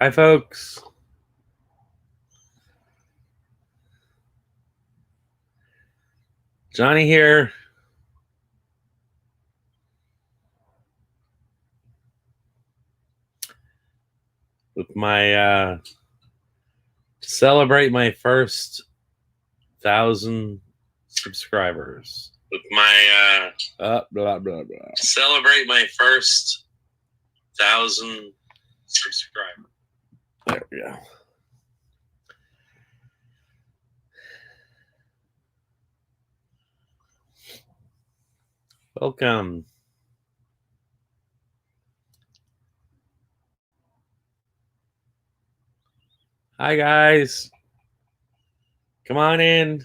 Hi, folks. Johnny here. With my to celebrate my first 1,000 subscribers. With my blah blah blah. Celebrate my first 1,000 subscribers. There we go. Welcome. Hi, guys. Come on in.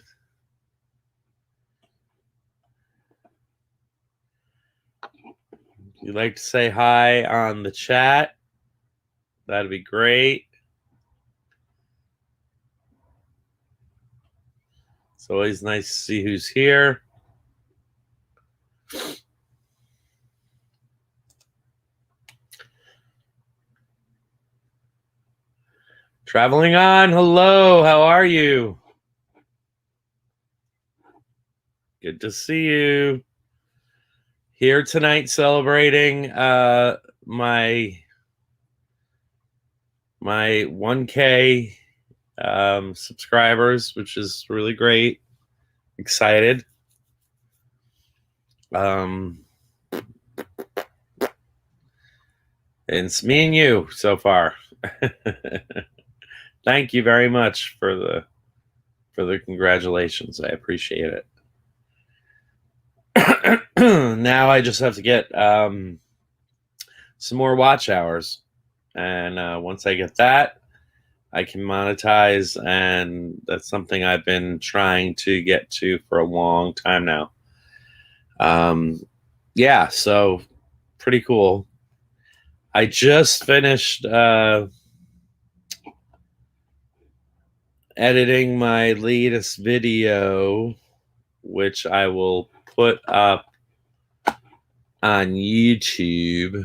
If you'd like to say hi on the chat, that'd be great. It's always nice to see who's here. Traveling on. Hello. How are you? Good to see you. Here tonight celebrating my 1K subscribers, which is really great. Excited. And it's me and you so far. Thank you very much for the congratulations. I appreciate it. Now I just have to get some more watch hours, and once I get that, I can monetize, and that's something I've been trying to get to for a long time now. Yeah, so pretty cool. I just finished editing my latest video, which I will put up on YouTube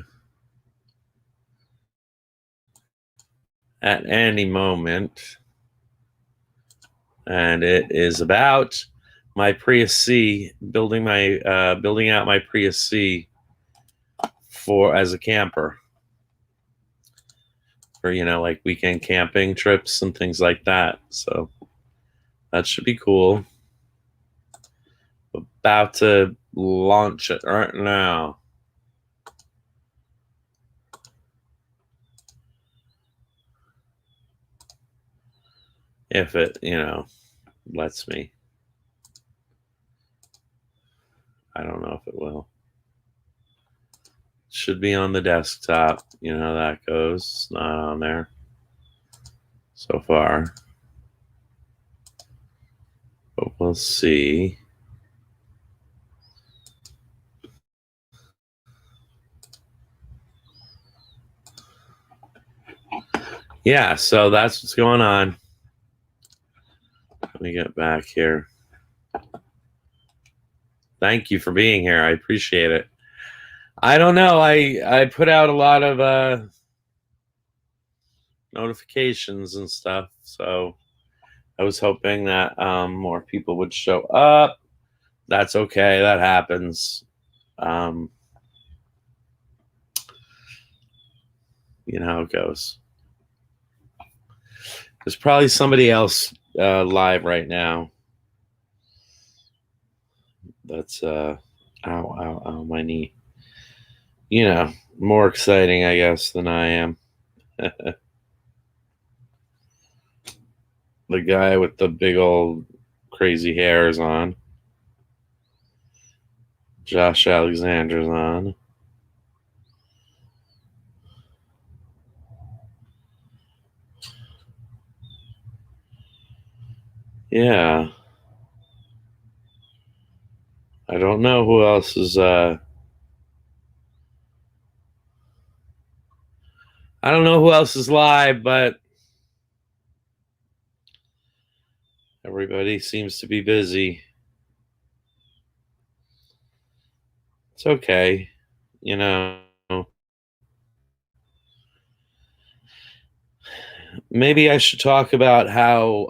at any moment. And it is about my Prius C, building out my Prius C as a camper for, like weekend camping trips and things like that. So that should be cool. About to launch it right now. If it, lets me. I don't know if it will. Should be on the desktop. You know how that goes. It's not on there so far. But we'll see. Yeah, so that's what's going on. Let me get back here. Thank you for being here. I appreciate it. I don't know. I put out a lot of notifications and stuff, so I was hoping that more people would show up. That's okay. That happens. You know how it goes. There's probably somebody else live right now. That's ow, my knee. More exciting, I guess, than I am. The guy with the big old crazy hair is on. Josh Alexander's on. Yeah. I don't know who else is I don't know who else is live, but everybody seems to be busy. It's okay. maybe I should talk about how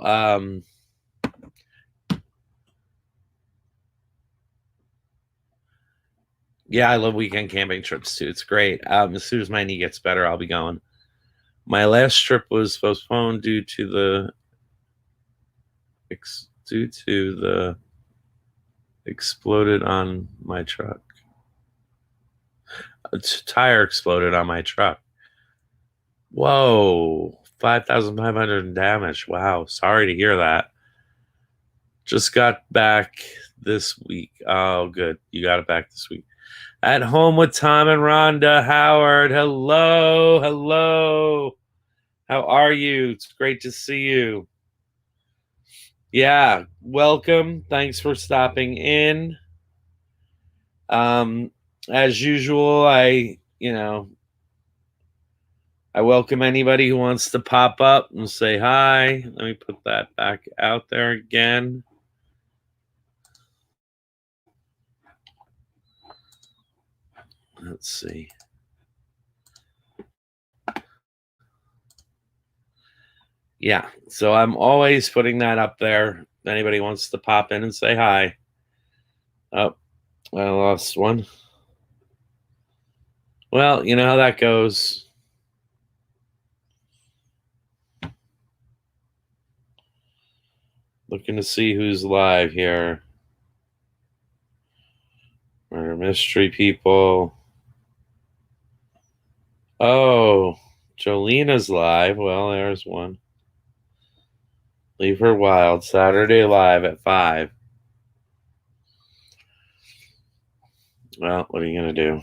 yeah, I love weekend camping trips too. It's great. As soon as my knee gets better, I'll be going. My last trip was postponed due to the exploded on my truck. A tire exploded on my truck. Whoa, 5,500 in damage. Wow, sorry to hear that. Just got back this week. Oh, good. You got it back this week. At home with Tom and Rhonda. Howard, hello, hello. How are you? It's great to see you. Yeah, welcome. Thanks for stopping in. As usual, I welcome anybody who wants to pop up and say hi. Let me put that back out there again. Let's see. Yeah, so I'm always putting that up there. If anybody wants to pop in and say hi. Oh, I lost one. Well, you know how that goes. Looking to see who's live here. Murder mystery people. Oh, Jolina's live. Well, there's one. Leave her wild. Saturday live at 5. Well, what are you going to do?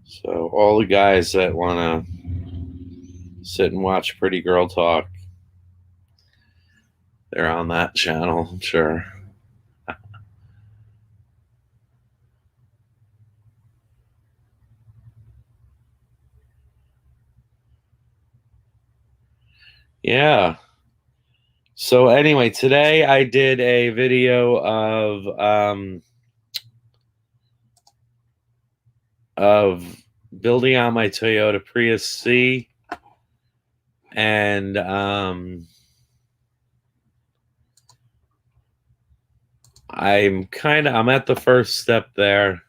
So all the guys that want to sit and watch Pretty Girl Talk, they're on that channel, I'm sure. Yeah. So anyway, today I did a video of building out my Toyota Prius C, and I'm at the first step there.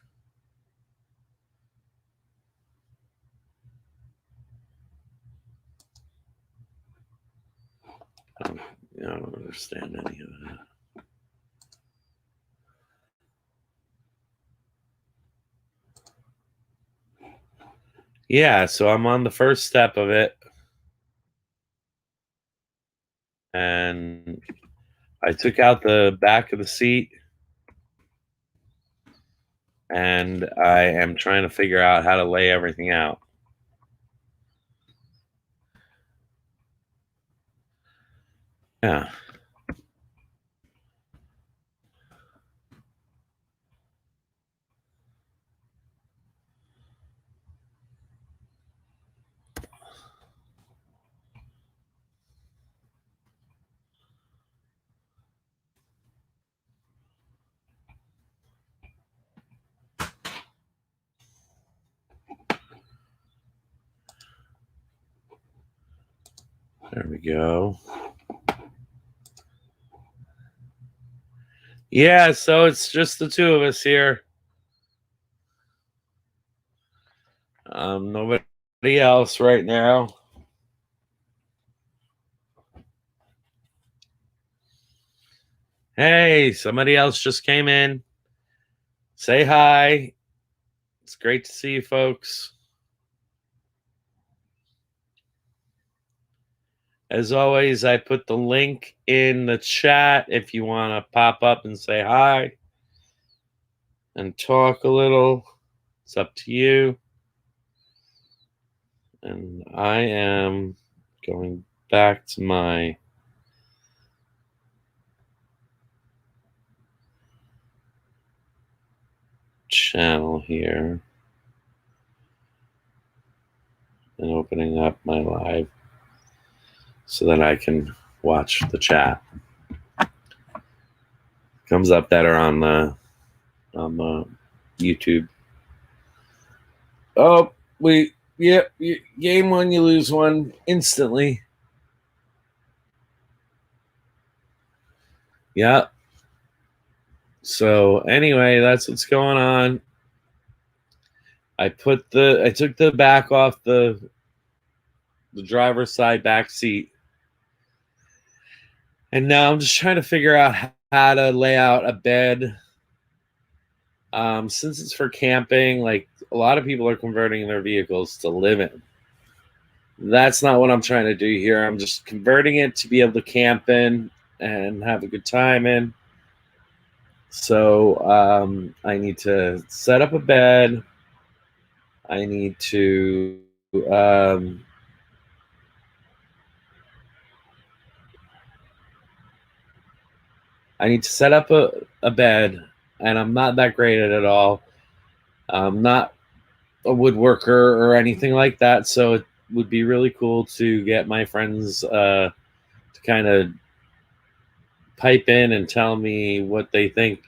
I don't understand any of that. Yeah, so I'm on the first step of it, and I took out the back of the seat, and I am trying to figure out how to lay everything out. Yeah. There we go. Yeah, so it's just the two of us here. Nobody else right now. Hey, somebody else just came in. Say hi. It's great to see you folks. As always, I put the link in the chat if you want to pop up and say hi and talk a little. It's up to you. And I am going back to my channel here and opening up my live so that I can watch the chat. Comes up better on the YouTube. Oh, yep, game one, you lose one instantly. Yep. So anyway, that's what's going on. I took the back off the driver's side back seat, and now I'm just trying to figure out how to lay out a bed. Since it's for camping, like a lot of people are converting their vehicles to live in. That's not what I'm trying to do here. I'm just converting it to be able to camp in and have a good time in. So I need to set up a bed. I need to um, set up a bed, and I'm not that great at it all. I'm not a woodworker or anything like that, so it would be really cool to get my friends to kind of pipe in and tell me what they think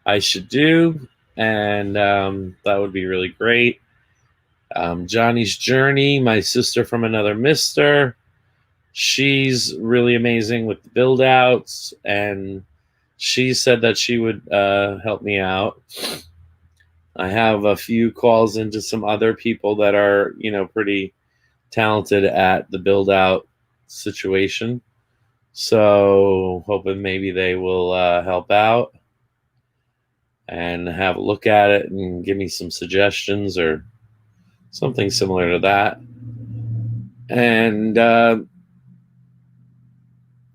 I should do, and that would be really great. Johnny's Journey, my sister from another mister, she's really amazing with the build outs, and she said that she would help me out. I have a few calls into some other people that are, pretty talented at the build out situation. So hoping maybe they will help out and have a look at it and give me some suggestions or something similar to that. And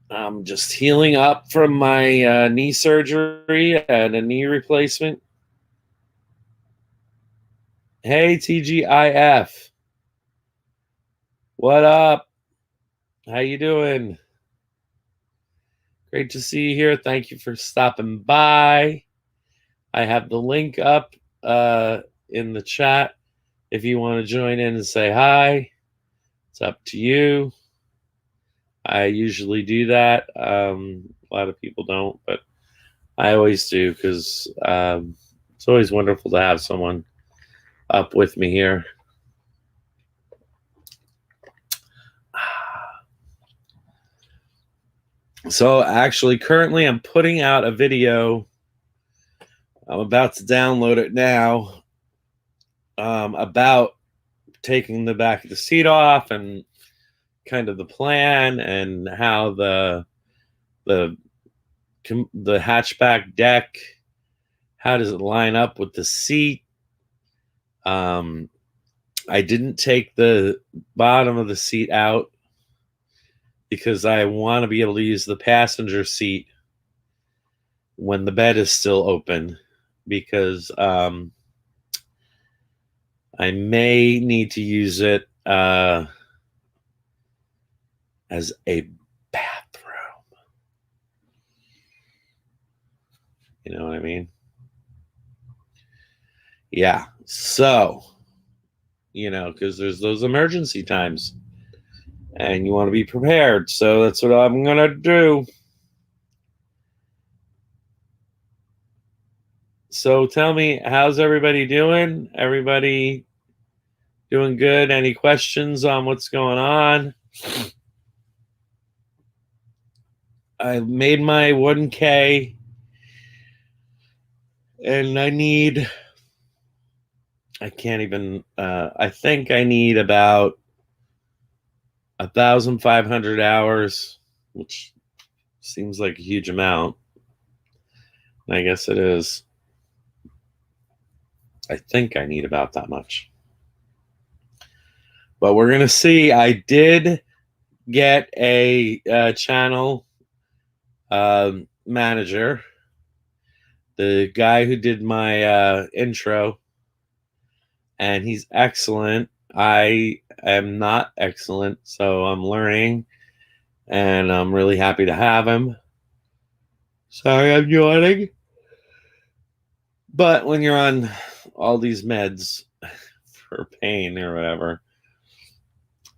I'm just healing up from my knee surgery and a knee replacement. Hey, TGIF. What up? How you doing? Great to see you here. Thank you for stopping by. I have the link up in the chat if you want to join in and say hi. It's up to you. I usually do that. A lot of people don't, but I always do because it's always wonderful to have someone up with me here. So actually, currently I'm putting out a video. I'm about to download it now about taking the back of the seat off and kind of the plan and how the hatchback deck, how does it line up with the seat. I didn't take the bottom of the seat out because I want to be able to use the passenger seat when the bed is still open, because I may need to use it as a bathroom. You know what I mean? Yeah. So, because there's those emergency times and you want to be prepared. So that's what I'm going to do. So tell me, how's everybody doing? Everybody doing good? Any questions on what's going on? I made my 1K and I think I need about 1,500 hours, which seems like a huge amount. I guess it is. I think I need about that much. But we're going to see. I did get a channel manager, the guy who did my intro, and he's excellent. I am not excellent, so I'm learning, and I'm really happy to have him. Sorry, I'm yawning. But when you're on all these meds for pain or whatever,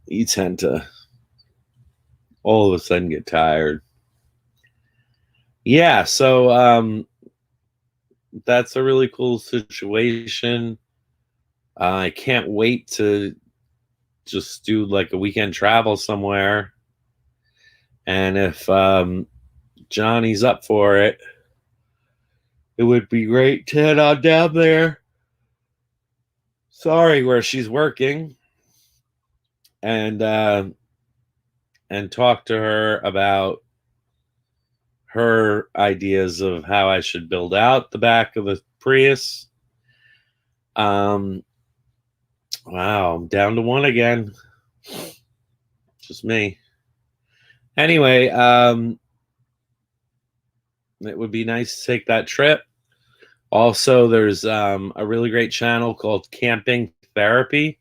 you tend to all of a sudden get tired. Yeah, so that's a really cool situation. I can't wait to just do like a weekend travel somewhere. And if Johnny's up for it, it would be great to head on down there. Sorry, where she's working, and talk to her about her ideas of how I should build out the back of the Prius. Wow, I'm down to one again. Just me. Anyway, it would be nice to take that trip. Also, there's a really great channel called Camping Therapy,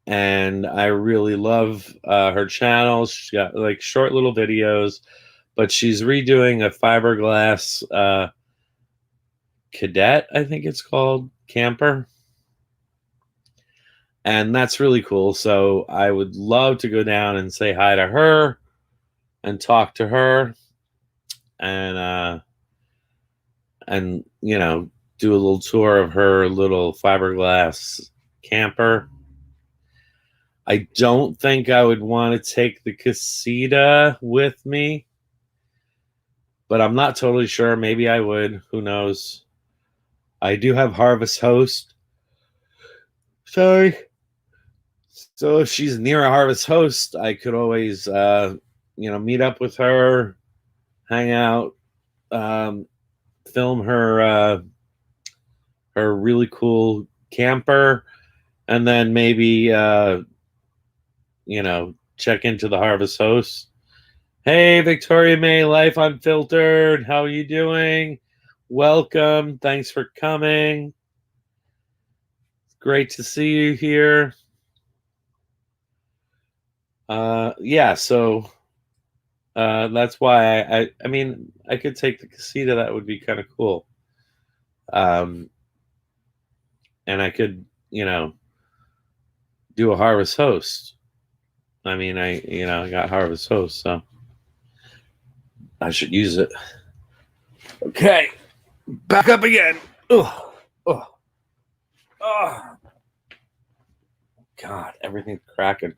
and I really love her channel. She's got like short little videos, but she's redoing a fiberglass Cadet, I think it's called, camper, and that's really cool. So I would love to go down and say hi to her and talk to her, and you know, do a little tour of her little fiberglass camper. I don't think I would want to take the casita with me, but I'm not totally sure. Maybe I would. Who knows? I do have Harvest Host. Sorry. So if she's near a Harvest Host, I could always, meet up with her, hang out, film her her really cool camper, and then maybe check into the Harvest Host. Hey, Victoria May, Life Unfiltered, how are you doing? Welcome. Thanks for coming. Great to see you here. So that's why I mean, I could take the casita. That would be kind of cool. And I could, do a Harvest Host. I mean, I got Harvest Host, so I should use it. Okay, back up again. Oh, God, everything's cracking.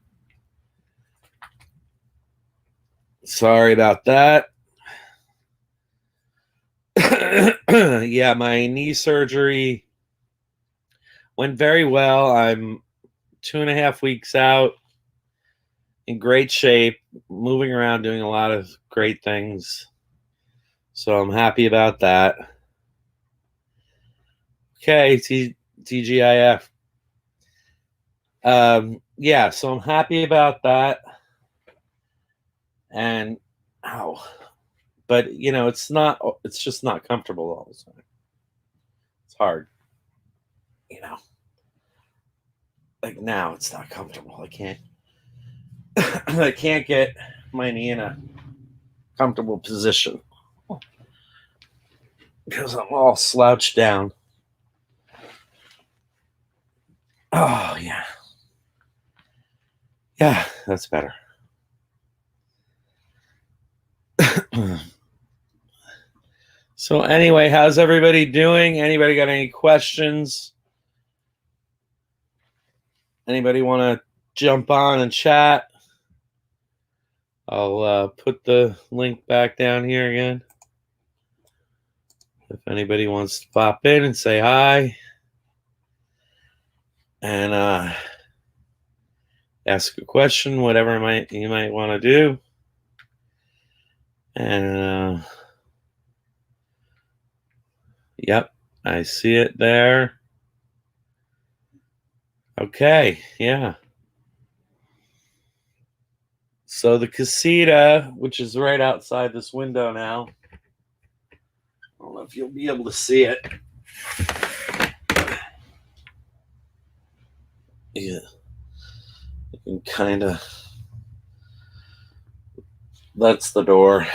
Sorry about that. Yeah, my knee surgery went very well. I'm 2.5 weeks out, in great shape, moving around, doing a lot of great things. So I'm happy about that. Okay, TGIF. Yeah, so I'm happy about that. And but it's just not comfortable all the time. It's hard. Like now it's not comfortable. I can't I can't get my knee in a comfortable position because I'm all slouched down. Oh yeah. Yeah, that's better. So anyway, how's everybody doing? Anybody got any questions? Anybody want to jump on and chat? I'll put the link back down here again. If anybody wants to pop in and say hi and ask a question, whatever you might want to do. And yep, I see it there. Okay, yeah. So the casita, which is right outside this window now. I don't know if you'll be able to see it. Yeah. You can kind of... That's the door.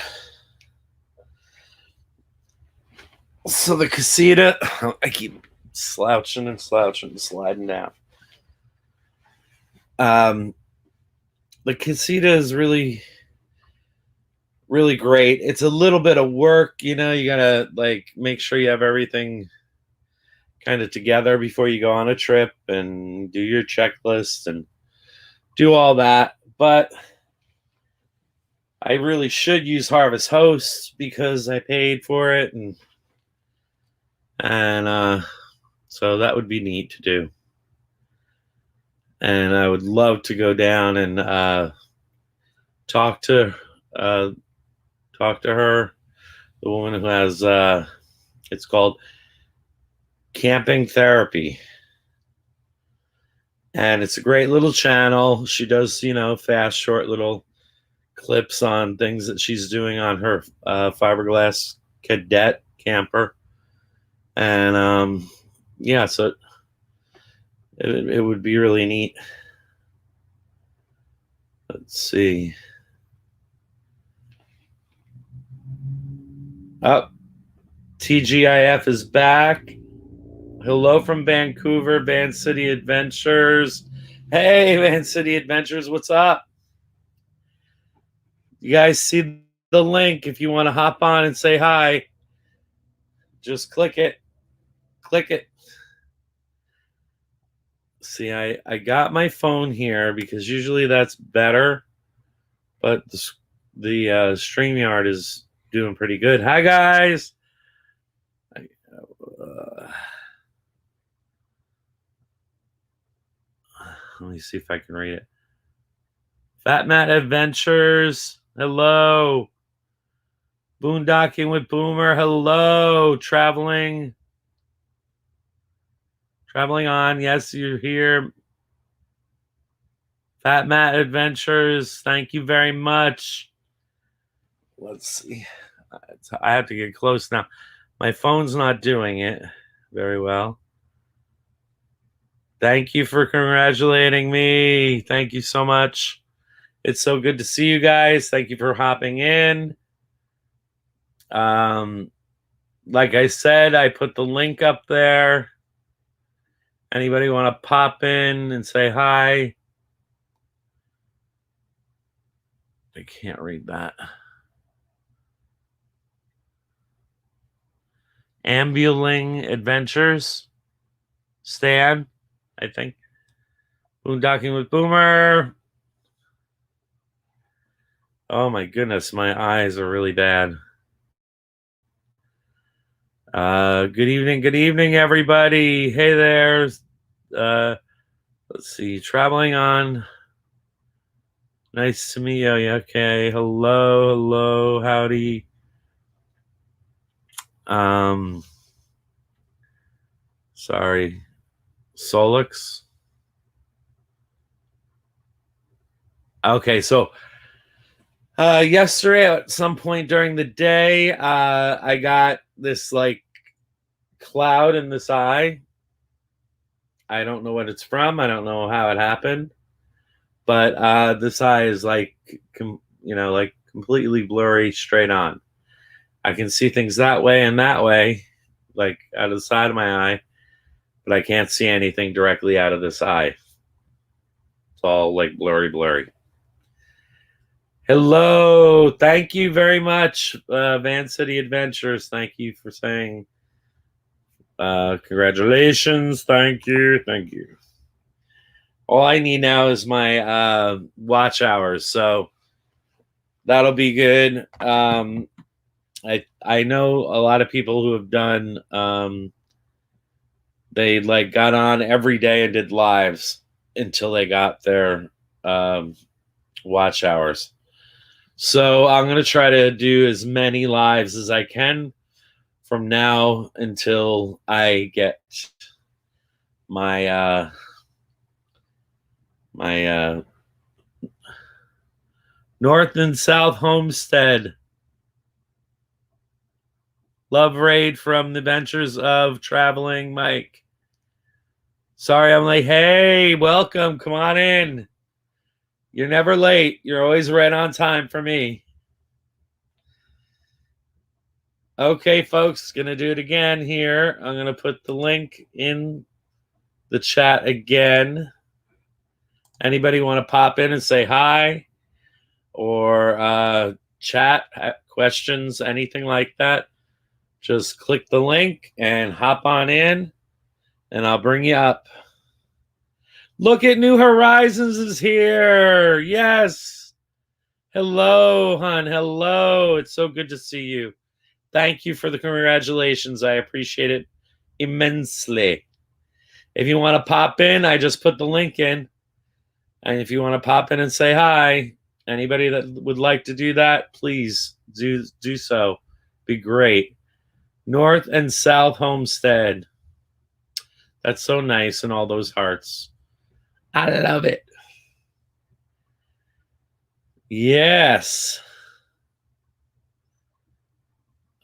So the casita, I keep slouching and sliding down. The casita is really, really great. It's a little bit of work, you gotta like make sure you have everything kind of together before you go on a trip and do your checklist and do all that. But I really should use Harvest Host because I paid for it, and so that would be neat to do. And I would love to go down and talk to uh, her, the woman who has it's called Camping Therapy, and it's a great little channel. She does, fast, short little clips on things that she's doing on her fiberglass cadet camper, and yeah, so it would be really neat. Let's see. Oh, TGIF is back. Hello from Vancouver, Van City Adventures. Hey, Van City Adventures, what's up? You guys see the link if you want to hop on and say hi. Just click it. Click it. See, I got my phone here because usually that's better, but the StreamYard is doing pretty good. Hi, guys. Let me see if I can read it. Fat Matt Adventures. Hello. Boondocking with Boomer. Hello. Traveling on. Yes, you're here. Fat Matt Adventures. Thank you very much. Let's see. I have to get close now. My phone's not doing it very well. Thank you for congratulating me. Thank you so much. It's so good to see you guys. Thank you for hopping in. Like I said, I put the link up there. Anybody want to pop in and say hi? I can't read that. Ambling Adventures. Stan, I think. Boondocking with Boomer. Oh my goodness, my eyes are really bad. Good evening, everybody. Hey there. Let's see. Traveling on. Nice to meet you. Okay. Hello. Howdy. Sorry. Solix. Okay, so yesterday at some point during the day, I got this like cloud in this eye. I don't know what it's from. I don't know how it happened, but this eye is like like completely blurry straight on. I can see things that way and that way, like out of the side of my eye, but I can't see anything directly out of this eye. It's all like blurry. Hello. Thank you very much, Van City Adventures. Thank you for saying congratulations. Thank you. All I need now is my watch hours, so that'll be good. I know a lot of people who have done they like got on every day and did lives until they got their watch hours. So I'm going to try to do as many lives as I can from now until I get my North and South Homestead. Love raid from the Adventures of Traveling Mike. Sorry, I'm late. Hey, welcome. Come on in. You're never late. You're always right on time for me. Okay, folks, gonna do it again here. I'm gonna put the link in the chat again. Anybody want to pop in and say hi or chat, questions, anything like that? Just click the link and hop on in. and I'll bring you up. Look at New Horizons is here. Yes. Hello, hon. Hello. It's so good to see you. Thank you for the congratulations. I appreciate it immensely. If you want to pop in, I just put the link in. And if you want to pop in and say hi, anybody that would like to do that, please do so. Be great. North and South Homestead. That's so nice, and all those hearts. I love it. Yes.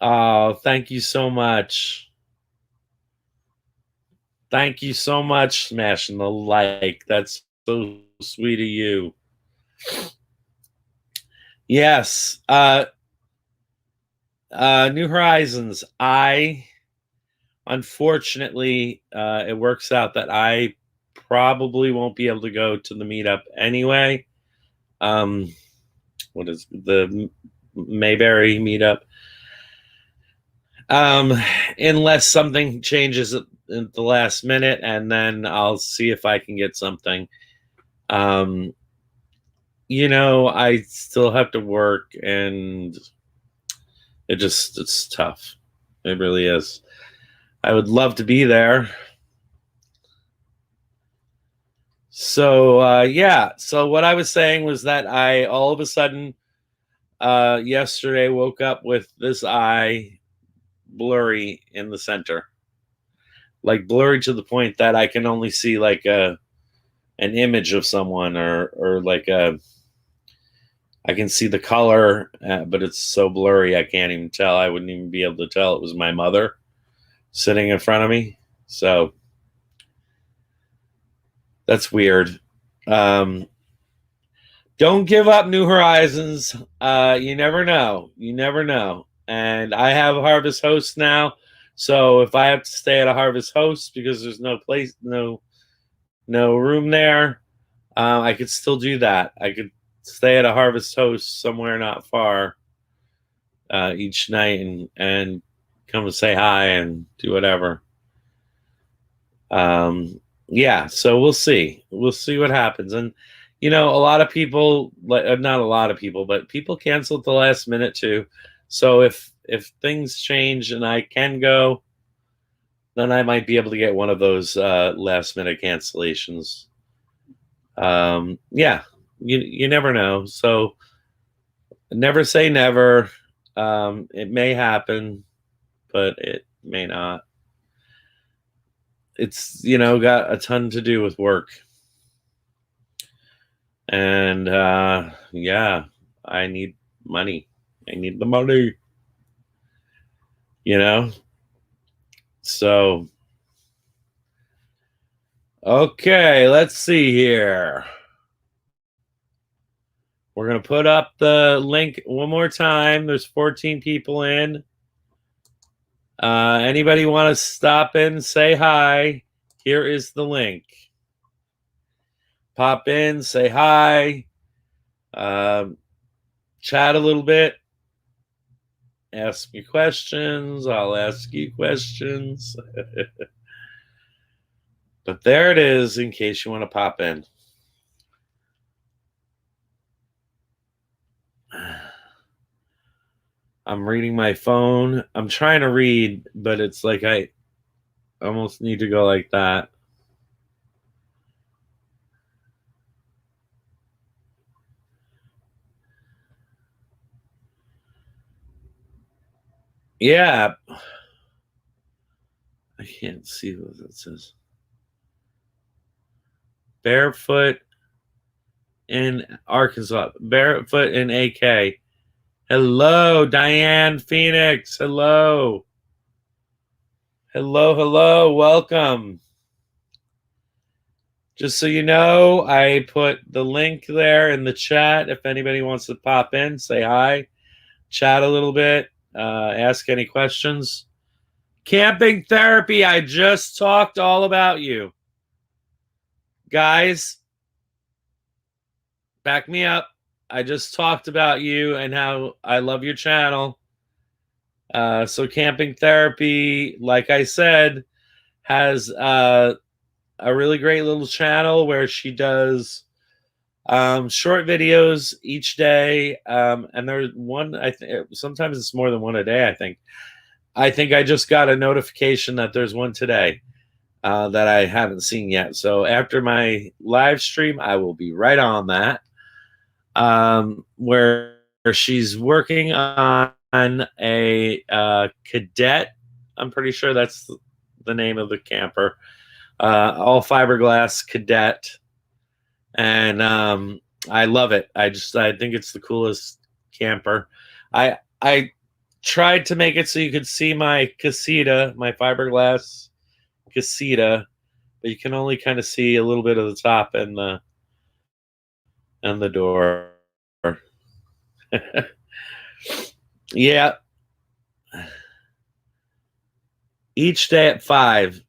Oh, thank you so much. Thank you so much, smashing the like. That's so sweet of you. Yes. New Horizons. Unfortunately, it works out that I probably won't be able to go to the meetup anyway. What is the Mayberry meetup? Unless something changes at the last minute, and then I'll see if I can get something. I still have to work, and it's tough. It really is. I would love to be there. So, yeah. So what I was saying was that I all of a sudden yesterday woke up with this eye blurry in the center. Like blurry to the point that I can only see like an image of someone or like I can see the color, but it's so blurry I can't even tell. I wouldn't even be able to tell it was my mother sitting in front of me. So that's weird. Don't give up, New Horizons. You never know. You never know. And I have a Harvest Host now. So if I have to stay at a Harvest Host because there's no room there, I could still do that. I could stay at a Harvest Host somewhere not far each night and come and say hi and do whatever. Yeah, so we'll see. We'll see what happens. And a lot of people, not a lot of people, but people cancel at the last minute too. So if things change and I can go, then I might be able to get one of those last minute cancellations. Yeah, you never know. So never say never. It may happen, but it may not. It's got a ton to do with work. And yeah, I need money. I need the money. So okay, let's see here. We're going to put up the link one more time. There's 14 people in. Anybody want to stop in, say hi? Here is the link. Pop in, say hi, chat a little bit, ask me questions. I'll ask you questions. But there it is in case you want to pop in. I'm reading my phone. I'm trying to read, but it's like I almost need to go like that. Yeah. I can't see what that says. Barefoot in Arkansas. Barefoot in AK. Hello, Diane Phoenix. Hello. Hello. Welcome. Just so you know, I put the link there in the chat. If anybody wants to pop in, say hi, chat a little bit, ask any questions. Camping therapy, I just talked all about you. Guys, back me up. I just talked about you and how I love your channel. So camping therapy, like I said, has a really great little channel where she does short videos each day, and there's one. I think sometimes it's more than one a day. I think I just got a notification that there's one today that I haven't seen yet. So after my live stream, I will be right on that. Where she's working on a cadet. I'm pretty sure that's the name of the camper. All fiberglass cadet, and I love it. I think it's the coolest camper. I tried to make it so you could see my casita, my fiberglass casita, but you can only kind of see a little bit of the top and the door. Yeah. Each day at 5.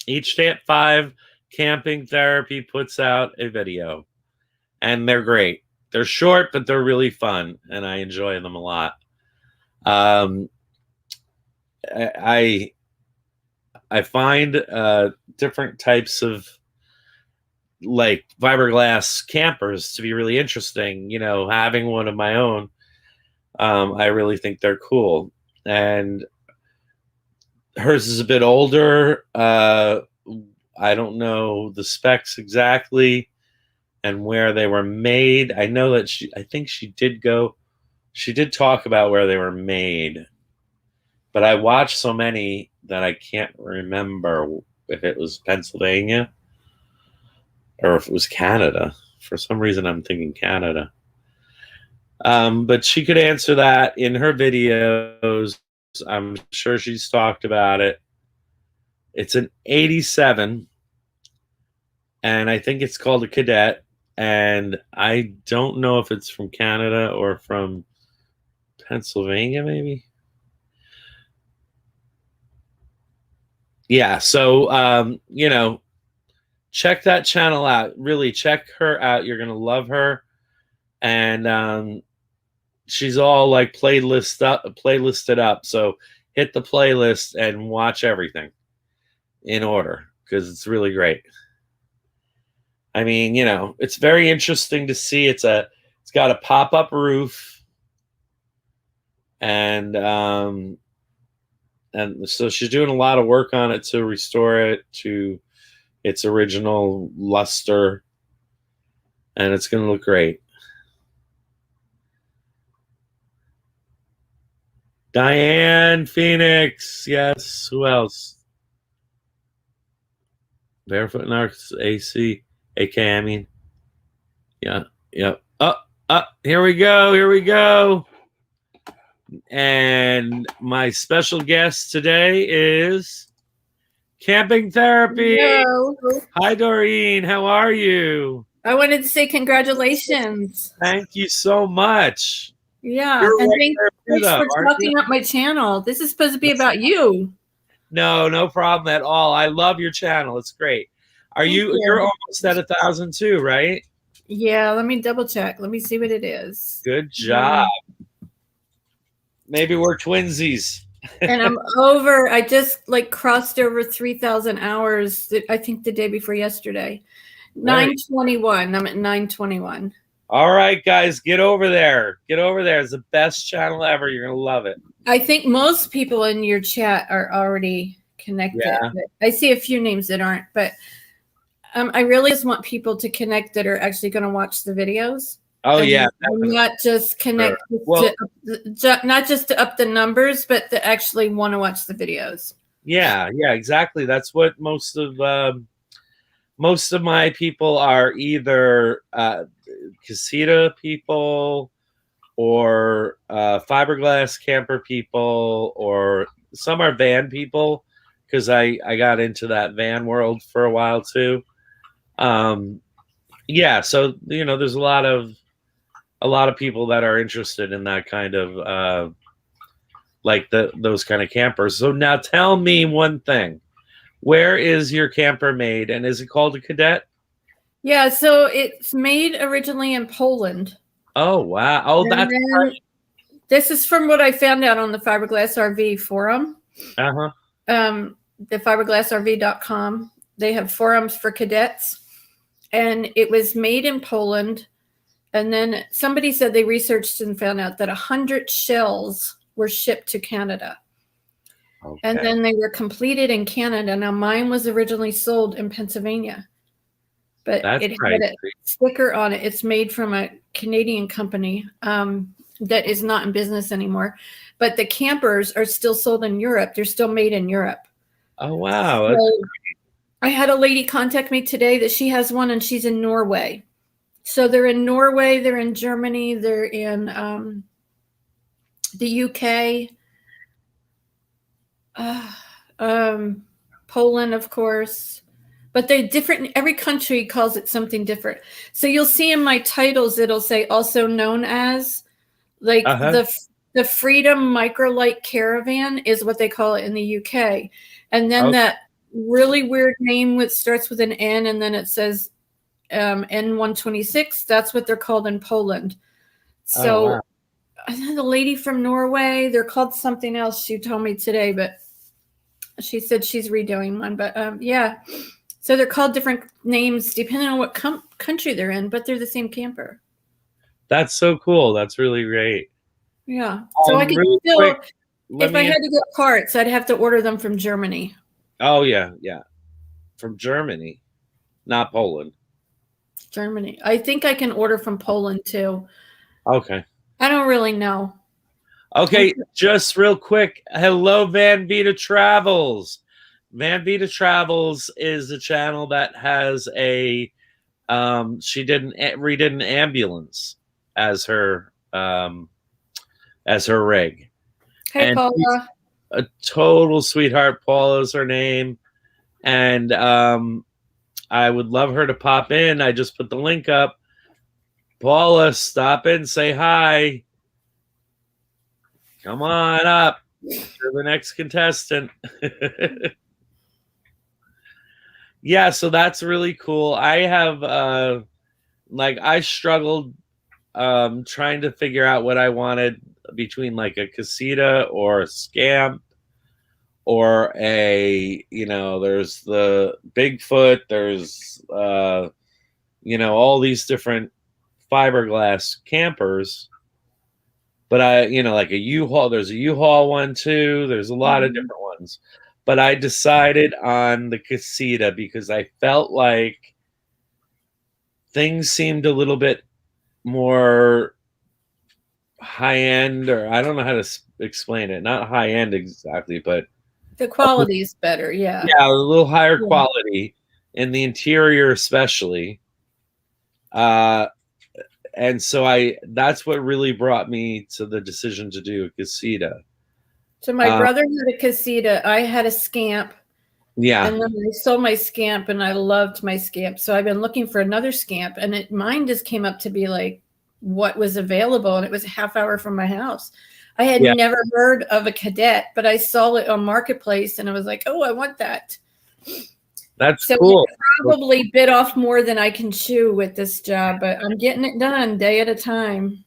Each day at 5, Camping Therapy puts out a video. And they're great. They're short, but they're really fun, and I enjoy them a lot. I find different types of like fiberglass campers to be really interesting. You know, having one of my own, I really think they're cool. And hers is a bit older. I don't know the specs exactly and where they were made. I know that I think she did talk about where they were made, but I watched so many that I can't remember if it was Pennsylvania or if it was Canada. For some reason, I'm thinking Canada. But she could answer that in her videos. I'm sure she's talked about it. It's an 87, and I think it's called a Cadet. And I don't know if it's from Canada or from Pennsylvania, maybe. Yeah, so you know, check that channel out. Really, check her out. You're gonna love her, and she's all like playlisted up. So hit the playlist and watch everything in order because it's really great. I mean, you know, it's very interesting to see. It's got a pop-up roof, and so she's doing a lot of work on it to restore it to its original luster, and it's going to look great. Diane Phoenix, yes. Who else? Barefoot Narcs AC, AK. I mean, yeah. Here we go. And my special guest today is Camping Therapy. Hello. Hi, Doreen. How are you? I wanted to say congratulations. Thank you so much. Yeah, You're and right thanks there, for talking up my channel. This is supposed to be about you. No problem at all. I love your channel. It's great. You're almost at 1,000 too, right? Yeah, let me double check. Let me see what it is. Good job. Maybe we're twinsies. And I'm over. I just like crossed over 3,000 hours. I think the day before yesterday. 921. I'm at 921. All right, guys, get over there. It's the best channel ever. You're gonna love it. I think most people in your chat are already connected. Yeah. I see a few names that aren't, but I really just want people to connect that are actually going to watch the videos. Oh, yeah. Not just connect, not just to up the numbers, but to actually want to watch the videos. Yeah, exactly. That's what most of my people are, either casita people or fiberglass camper people, or some are van people, because I got into that van world for a while too. Yeah, so you know, there's a lot of people that are interested in that kind of like those kind of campers. So now tell me one thing. Where is your camper made, and is it called a Cadet? Yeah, so it's made originally in Poland. Oh, wow. Oh, that's right. This is from what I found out on the Fiberglass RV forum. Uh-huh. the fiberglassrv.com. They have forums for cadets, and it was made in Poland. And then somebody said they researched and found out that 100 shells were shipped to Canada. Okay. And then they were completed in Canada. Now, mine was originally sold in Pennsylvania, but it had a sticker on it. It's made from a Canadian company that is not in business anymore. But the campers are still sold in Europe. They're still made in Europe. Oh, wow. So I had a lady contact me today that she has one, and she's in Norway. So they're in Norway, they're in Germany, they're in the UK, Poland, of course. But they're different. Every country calls it something different. So you'll see in my titles, it'll say also known as, like the Freedom Microlight Caravan is what they call it in the UK. And then that really weird name which starts with an N, and then it says N126, that's what they're called in Poland. So the lady from Norway, they're called something else, she told me today, but she said she's redoing one. But yeah, so they're called different names depending on what country they're in, but they're the same camper. That's so cool. That's really great. Yeah. So I could really still, if I had to get parts, I'd have to order them from Germany. Oh, yeah. Yeah. From Germany, not Poland. Germany. I think I can order from Poland too. Okay. I don't really know. Okay, just real quick. Hello, Van Vita Travels. Van Vita Travels is a channel that has a she redid an ambulance as her rig. Hey, and Paula. A total sweetheart. Paula is her name, and I would love her to pop in. I just put the link up. Paula, stop in, say hi. Come on up. You're the next contestant. Yeah, so that's really cool. I have I struggled trying to figure out what I wanted between like a casita or a scamp or there's the Bigfoot, there's all these different fiberglass campers. But like a U-Haul, there's a U-Haul one too. There's a lot of different ones. But I decided on the casita because I felt like things seemed a little bit more high-end, or I don't know how to explain it. Not high-end exactly, but the quality is better. Yeah. Yeah, a little higher quality in the interior especially. And so that's what really brought me to the decision to do a casita. So my brother had a casita. I had a scamp. Yeah. And then I sold my scamp, and I loved my scamp. So I've been looking for another scamp, and mine just came up to be like what was available, and it was a half hour from my house. I had never heard of a cadet, but I saw it on Marketplace, and I was like, oh, I want that. That's cool. I probably bit off more than I can chew with this job, but I'm getting it done day at a time.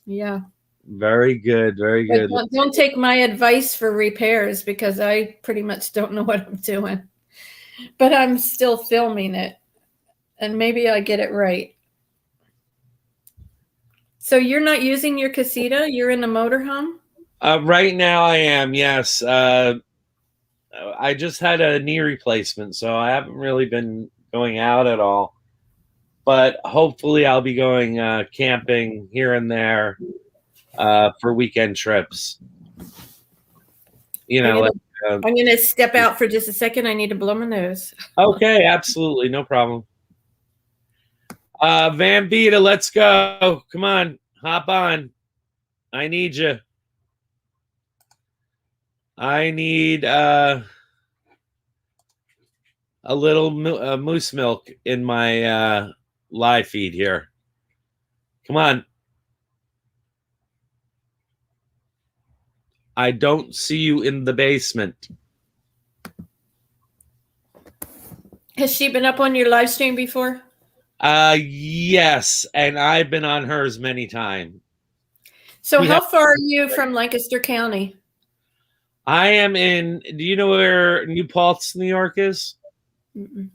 Yeah. Very good. Very good. Don't take my advice for repairs because I pretty much don't know what I'm doing. But I'm still filming it, and maybe I get it right. So you're not using your casita? You're in a motorhome? Right now I am, yes. I just had a knee replacement, so I haven't really been going out at all. But hopefully I'll be going camping here and there for weekend trips. I'm going to step out for just a second. I need to blow my nose. Okay, absolutely. No problem. Van Vita, let's go. Come on, hop on. I need you. I need a little moose milk in my live feed here. Come on. I don't see you in the basement. Has she been up on your live stream before? Yes, and I've been on hers many times. So how far are you from Lancaster County? I am in. Do you know where New Paltz, New York is? Mm-mm.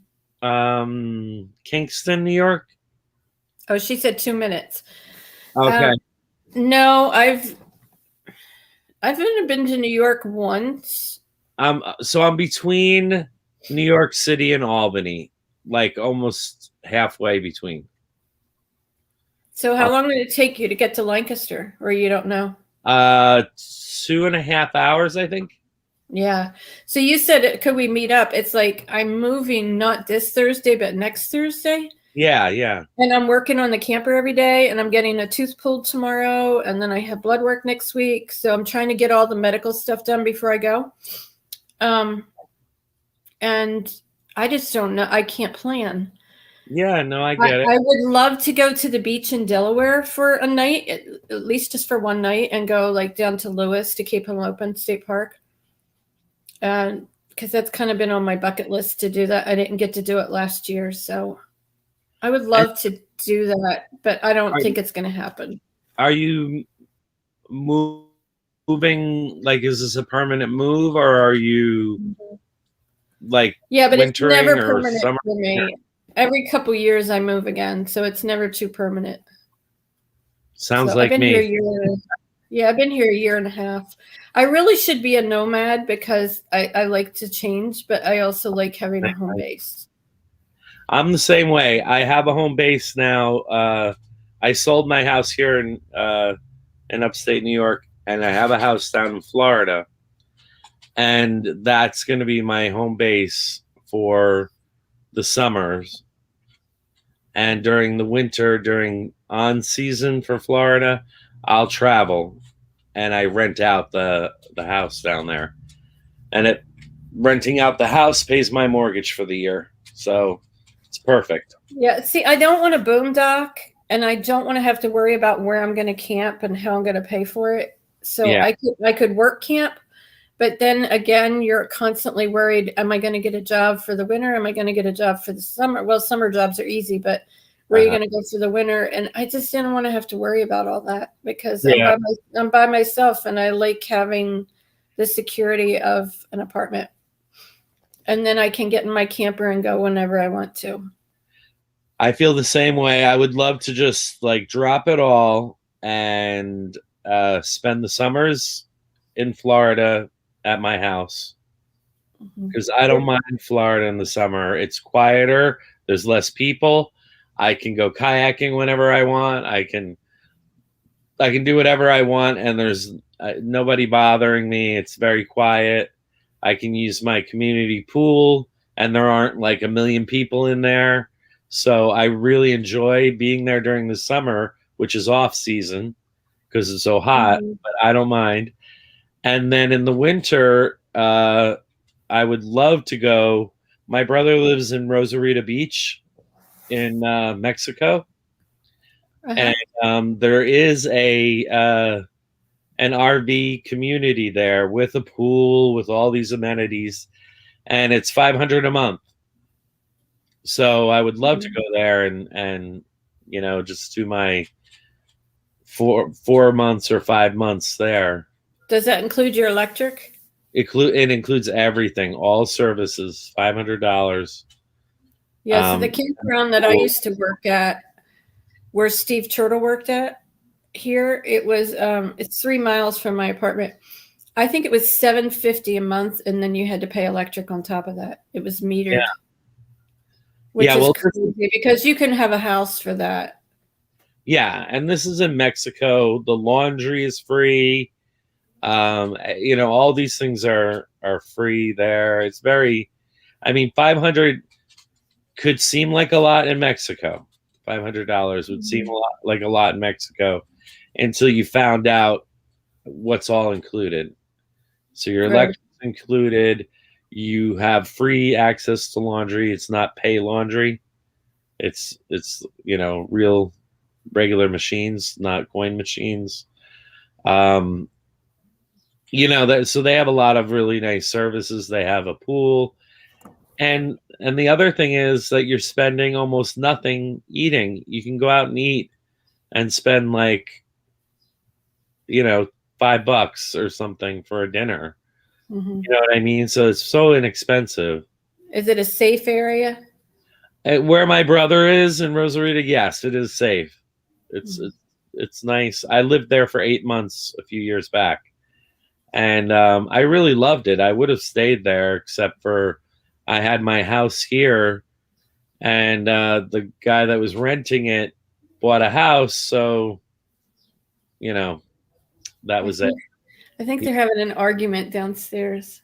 Kingston, New York. Oh, she said 2 minutes. Okay. No, I've only been to New York once. So I'm between New York City and Albany, like almost halfway between. So how long did it take you to get to Lancaster, or you don't know? 2.5 hours, I think. Yeah. So you said, could we meet up? It's like I'm moving not this Thursday, but next Thursday. Yeah, yeah. And I'm working on the camper every day, and I'm getting a tooth pulled tomorrow, and then I have blood work next week. So I'm trying to get all the medical stuff done before I go. And I just don't know. I can't plan. Yeah, no, I get it. I would love to go to the beach in Delaware for a night, at least just for one night, and go like down to Lewis to Cape Henlopen State Park. And because that's kind of been on my bucket list to do that. I didn't get to do it last year, so I would love to do that, but I don't think it's going to happen. Are you moving? Like, is this a permanent move, or are you like yeah? But it's never or permanent summer? for me. Every couple years I move again, so it's never too permanent. Sounds so like I've been me. Here a year. Yeah, I've been here a year and a half. I really should be a nomad because I like to change, but I also like having a home base. I'm the same way. I have a home base now. I sold my house here in upstate New York, and I have a house down in Florida, and that's going to be my home base for the summers. And during the winter, during on season for Florida, I'll travel, and I rent out the house down there, and renting out the house pays my mortgage for the year, so it's perfect. Yeah, see, I don't want a boondock, and I don't want to have to worry about where I'm going to camp and how I'm going to pay for it. So Yeah. I could work camp, but then again, you're constantly worried, am I going to get a job for the winter? Am I going to get a job for the summer? Well, summer jobs are easy, but where are you going to go for the winter? And I just didn't want to have to worry about all that because I'm by myself, and I like having the security of an apartment. And then I can get in my camper and go whenever I want to. I feel the same way. I would love to just like drop it all and spend the summers in Florida at my house, because I don't mind Florida in the summer. It's quieter. There's less people. I can go kayaking whenever I want. I can do whatever I want, and there's nobody bothering me. It's very quiet. I can use my community pool, and there aren't like a million people in there. So I really enjoy being there during the summer, which is off season because it's so hot, but I don't mind. And then in the winter, I would love to go. My brother lives in Rosarito Beach in Mexico. And there is an RV community there with a pool, with all these amenities, and it's $500 a month. So I would love to go there and just do my 4 months or 5 months there. Does that include your electric? It includes everything, all services, $500. Yeah, so the campground that I used to work at, where Steve Turtle worked at here, it was it's 3 miles from my apartment. I think it was $750 a month, and then you had to pay electric on top of that. It was metered. Yeah. Which is crazy because you can have a house for that. Yeah, and this is in Mexico. The laundry is free. All these things are free there. It's very, 500 could seem like a lot in Mexico. $500 would seem like a lot in Mexico until you found out what's all included. So your electric's included. You have free access to laundry. It's not pay laundry. It's real regular machines, not coin machines. So they have a lot of really nice services. They have a pool. And the other thing is that you're spending almost nothing eating. You can go out and eat and spend like, $5 or something for a dinner. Mm-hmm. You know what I mean? So it's so inexpensive. Is it a safe area? Where my brother is in Rosarita, yes, it is safe. It's Mm-hmm. it's nice. I lived there for 8 months a few years back, and I really loved it. I would have stayed there, except for I had my house here, and the guy that was renting it bought a house, so you know that was it. I think they're having an argument downstairs.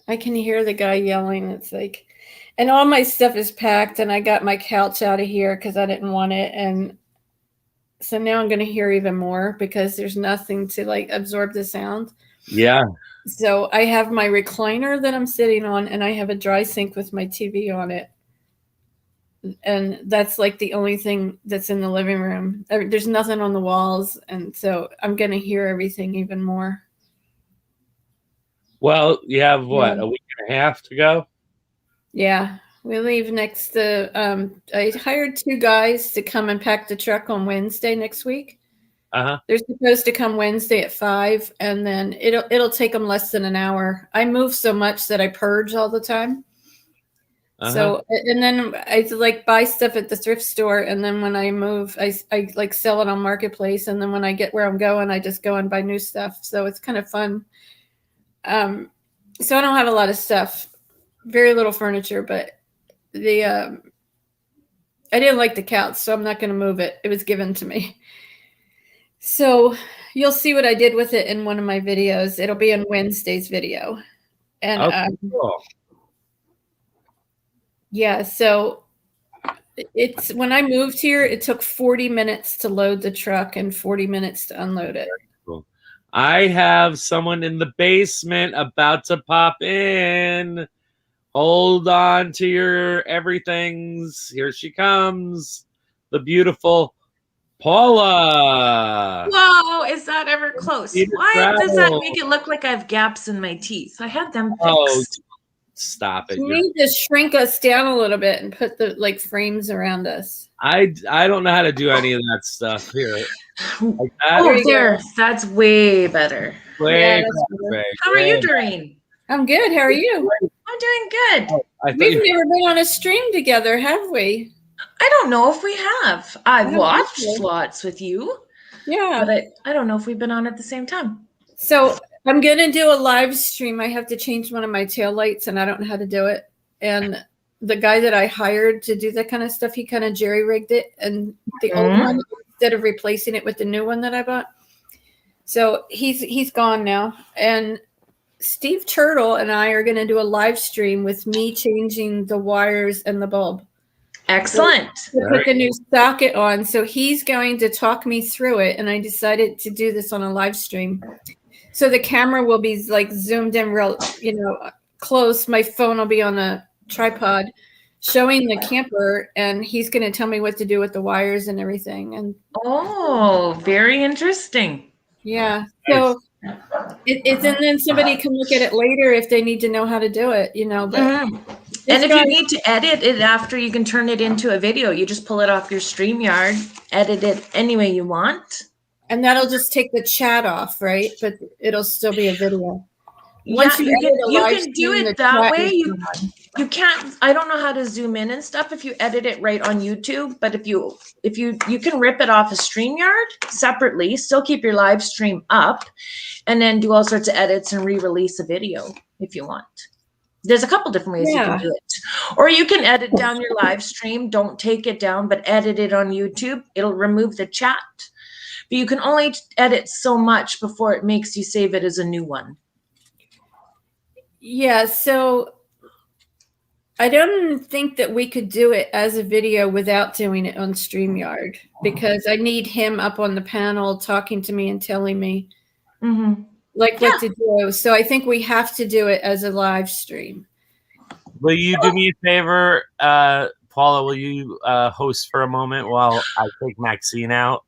I can hear the guy yelling. It's like, and all my stuff is packed, and I got my couch out of here because I didn't want it, and so now I'm going to hear even more because there's nothing to like absorb the sound. Yeah. So I have my recliner that I'm sitting on, and I have a dry sink with my TV on it. And that's like the only thing that's in the living room. There's nothing on the walls, and so I'm going to hear everything even more. Well, you have what, a week and a half to go? Yeah, we leave next. I hired 2 guys to come and pack the truck on Wednesday next week. They're supposed to come Wednesday at 5, and then it'll take them less than an hour. I move so much that I purge all the time. So, and then I like buy stuff at the thrift store, and then when I move, I like sell it on Marketplace, and then when I get where I'm going, I just go and buy new stuff. So it's kind of fun. So I don't have a lot of stuff, very little furniture, but I didn't like the couch, so I'm not going to move it. It was given to me. So you'll see what I did with it in one of my videos. It'll be in Wednesday's video. And cool. Yeah, so it's when I moved here, it took 40 minutes to load the truck and 40 minutes to unload it. Cool. I have someone in the basement about to pop in. Hold on to your everythings. Here she comes. The beautiful Paula. Whoa, is that ever close? Why does that make it look like I have gaps in my teeth? I had them fixed. Stop it. You need to shrink us down a little bit and put the like frames around us. I don't know how to do any of that stuff here. Like that. Oh, there. That's way better. Way better. How are you doing? I'm good. How are you? I'm doing good. We've never been on a stream together, have we? I don't know if we have. I've watched lots with you. Yeah. But I don't know if we've been on at the same time. So I'm going to do a live stream. I have to change one of my taillights, and I don't know how to do it. And the guy that I hired to do that kind of stuff, he kind of jerry-rigged it. And the old one, instead of replacing it with the new one that I bought. So he's gone now. And Steve Turtle and I are going to do a live stream with me changing the wires and the bulb. Excellent. So to put the new socket on. So he's going to talk me through it. And I decided to do this on a live stream. So the camera will be like zoomed in real, close. My phone will be on a tripod showing the camper, and he's going to tell me what to do with the wires and everything. And very interesting. Yeah. So it's and then somebody can look at it later if they need to know how to do it, But and if you need to edit it after, you can turn it into a video. You just pull it off your StreamYard, edit it any way you want. And that'll just take the chat off, right? But it'll still be a video. Once you can do it that way. You can't. I don't know how to zoom in and stuff if you edit it right on YouTube. But if you can rip it off a StreamYard separately, still keep your live stream up, and then do all sorts of edits and re-release a video if you want. There's a couple different ways you can do it. Or you can edit down your live stream. Don't take it down, but edit it on YouTube. It'll remove the chat. But you can only edit so much before it makes you save it as a new one. Yeah, so I don't think that we could do it as a video without doing it on StreamYard, because I need him up on the panel talking to me and telling me what to do. So I think we have to do it as a live stream. Will you do me a favor, Paula? Will you host for a moment while I take Maxine out?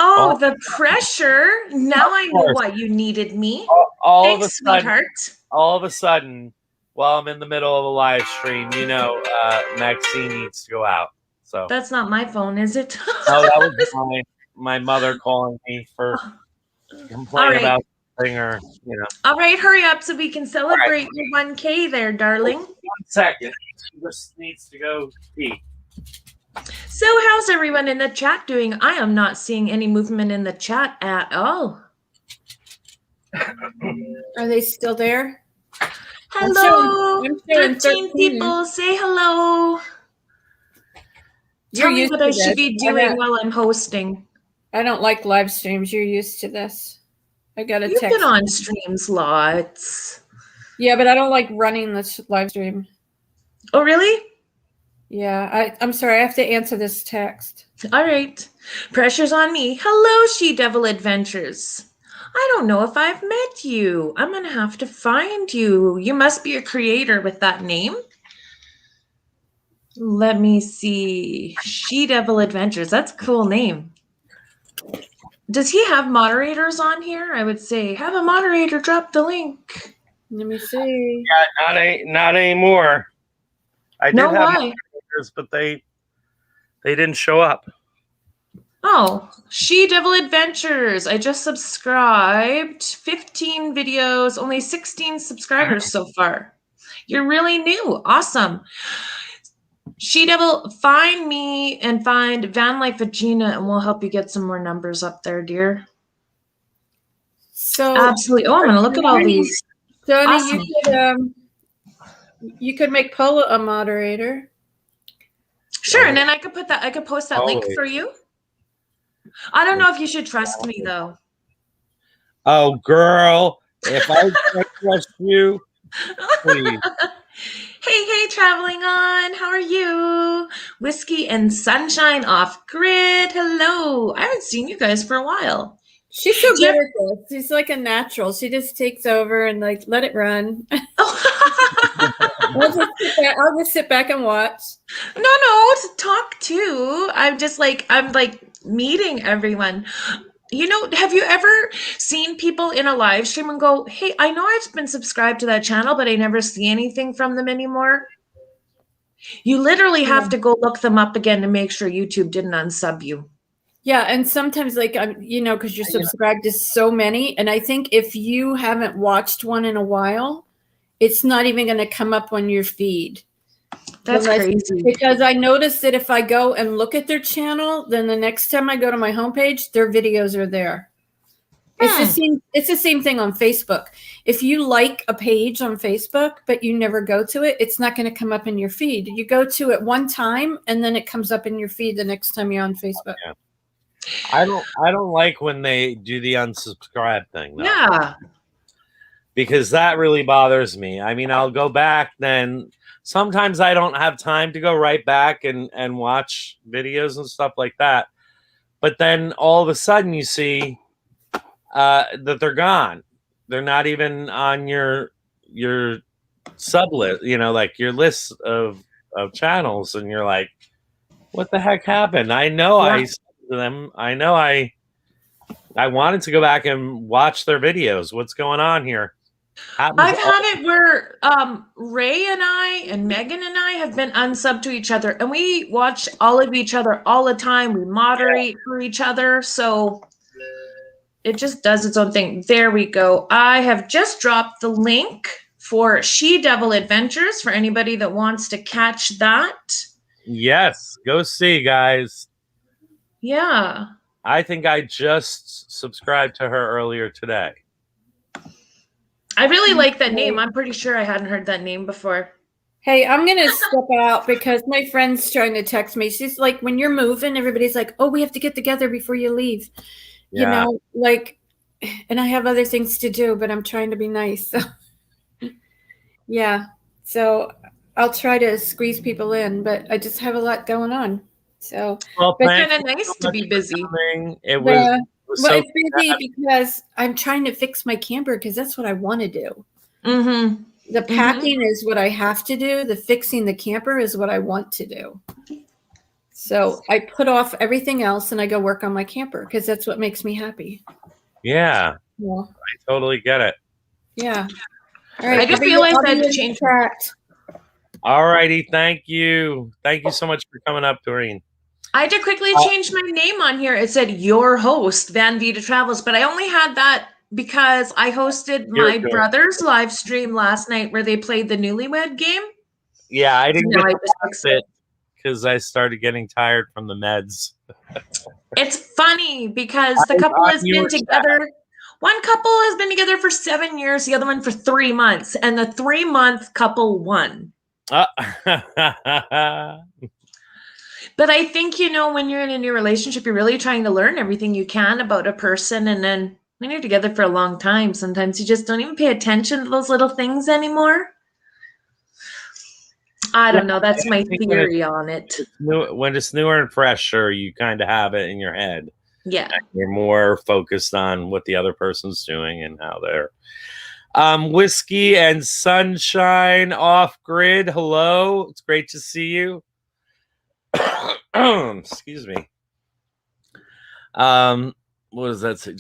Oh, the pressure. Now I know why you needed me. Thanks, sweetheart. All of a sudden, while I'm in the middle of a live stream, Maxine needs to go out. So that's not my phone, is it? No, that was my mother calling me for complaining about thing, or you know. All right, hurry up so we can celebrate your 1K there, darling. 1 second. She just needs to go pee. So how's everyone in the chat doing? I am not seeing any movement in the chat at all. Are they still there? Hello. I'm showing 13 people. Say hello. Tell me what I should be doing while I'm hosting. I don't like live streams. You're used to this. I got a text. You've been on streams lots. Yeah, but I don't like running this live stream. Oh, really? Yeah, I'm sorry. I have to answer this text. All right. Pressure's on me. Hello, She-Devil Adventures. I don't know if I've met you. I'm going to have to find you. You must be a creator with that name. Let me see. She-Devil Adventures. That's a cool name. Does he have moderators on here? I would say, have a moderator drop the link. Let me see. Yeah, not anymore. I did have moderators, but they didn't show up. Oh, She-Devil Adventures. I just subscribed. 15 videos, only 16 subscribers so far. You're really new. Awesome. She-Devil, find me and find Van Life Regina, and we'll help you get some more numbers up there, dear. So absolutely. Oh, I'm going to look at all these. Johnny, awesome. You could make Paula a moderator. Sure, and then I could post that link for you. I don't know if you should trust me, though. Oh, girl. If I trust you, please. Hey, traveling on. How are you? Whiskey and Sunshine Off Grid. Hello. I haven't seen you guys for a while. She's so good at this. She's like a natural. She just takes over and like let it run. I'll just sit back and watch. No, talk too. I'm meeting everyone. You know, have you ever seen people in a live stream and go, hey, I know I've been subscribed to that channel, but I never see anything from them anymore? You literally have to go look them up again to make sure YouTube didn't unsub you. Yeah, and sometimes because you're subscribed to so many, and I think if you haven't watched one in a while, it's not even going to come up on your feed. That's crazy. Because I noticed that if I go and look at their channel, then the next time I go to my homepage, their videos are there. It's the same thing on Facebook. If you like a page on Facebook, but you never go to it, it's not going to come up in your feed. You go to it one time, and then it comes up in your feed the next time you're on Facebook. Yeah. I don't like when they do the unsubscribe thing, though. Yeah. Because that really bothers me. I mean, I'll go back then. Sometimes I don't have time to go right back and watch videos and stuff like that. But then all of a sudden you see that they're gone. They're not even on your sub list, like your list of channels. And you're like, what the heck happened? I know I said to them, I know I wanted to go back and watch their videos. What's going on here? I've had it where Ray and I and Megan and I have been unsubbed to each other, and we watch all of each other all the time. We moderate for each other, so it just does its own thing. There we go. I have just dropped the link for She-Devil Adventures for anybody that wants to catch that. Yes, go see, guys. Yeah. I think I just subscribed to her earlier today. I really like that name. I'm pretty sure I hadn't heard that name before. Hey, I'm going to step out because my friend's trying to text me. She's like, when you're moving, everybody's like, oh, we have to get together before you leave. Yeah. And I have other things to do, but I'm trying to be nice. So, yeah. So I'll try to squeeze people in, but I just have a lot going on. So, well, it's kind of nice to be busy. It's busy because I'm trying to fix my camper because that's what I want to do. Mm-hmm. The packing is what I have to do. The fixing the camper is what I want to do. So I put off everything else and I go work on my camper because that's what makes me happy. Yeah. I totally get it. Yeah. All right. I just realized I had to change that. All righty. Thank you. Thank you so much for coming up, Doreen. I had to quickly change my name on here. It said your host, Van Vita Travels, but I only had that because I hosted my brother's live stream last night where they played the Newlywed Game. Yeah, I didn't get to watch it because I started getting tired from the meds. It's funny because the couple has been together. One couple has been together for 7 years, the other one for 3 months, and the 3-month couple won. But I think, when you're in a new relationship, you're really trying to learn everything you can about a person. And then when you're together for a long time, sometimes you just don't even pay attention to those little things anymore. I don't know. That's my theory on it. When it's newer and fresher, you kind of have it in your head. Yeah. And you're more focused on what the other person's doing and how they're. Whiskey and Sunshine Off Grid. Hello. It's great to see you. Excuse me. What does that say?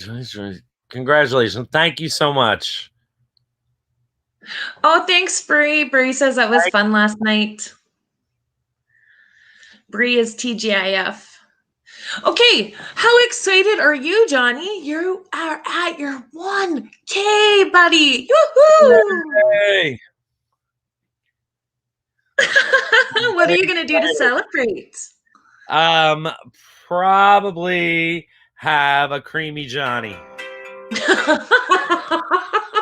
Congratulations. Thank you so much. Oh, thanks, Bree. Bree says that was fun last night. Bree is TGIF. Okay, how excited are you, Johnny? You are at your 1K, buddy. Yoo-hoo! Hey. What are you going to do to celebrate? Probably have a creamy Johnny.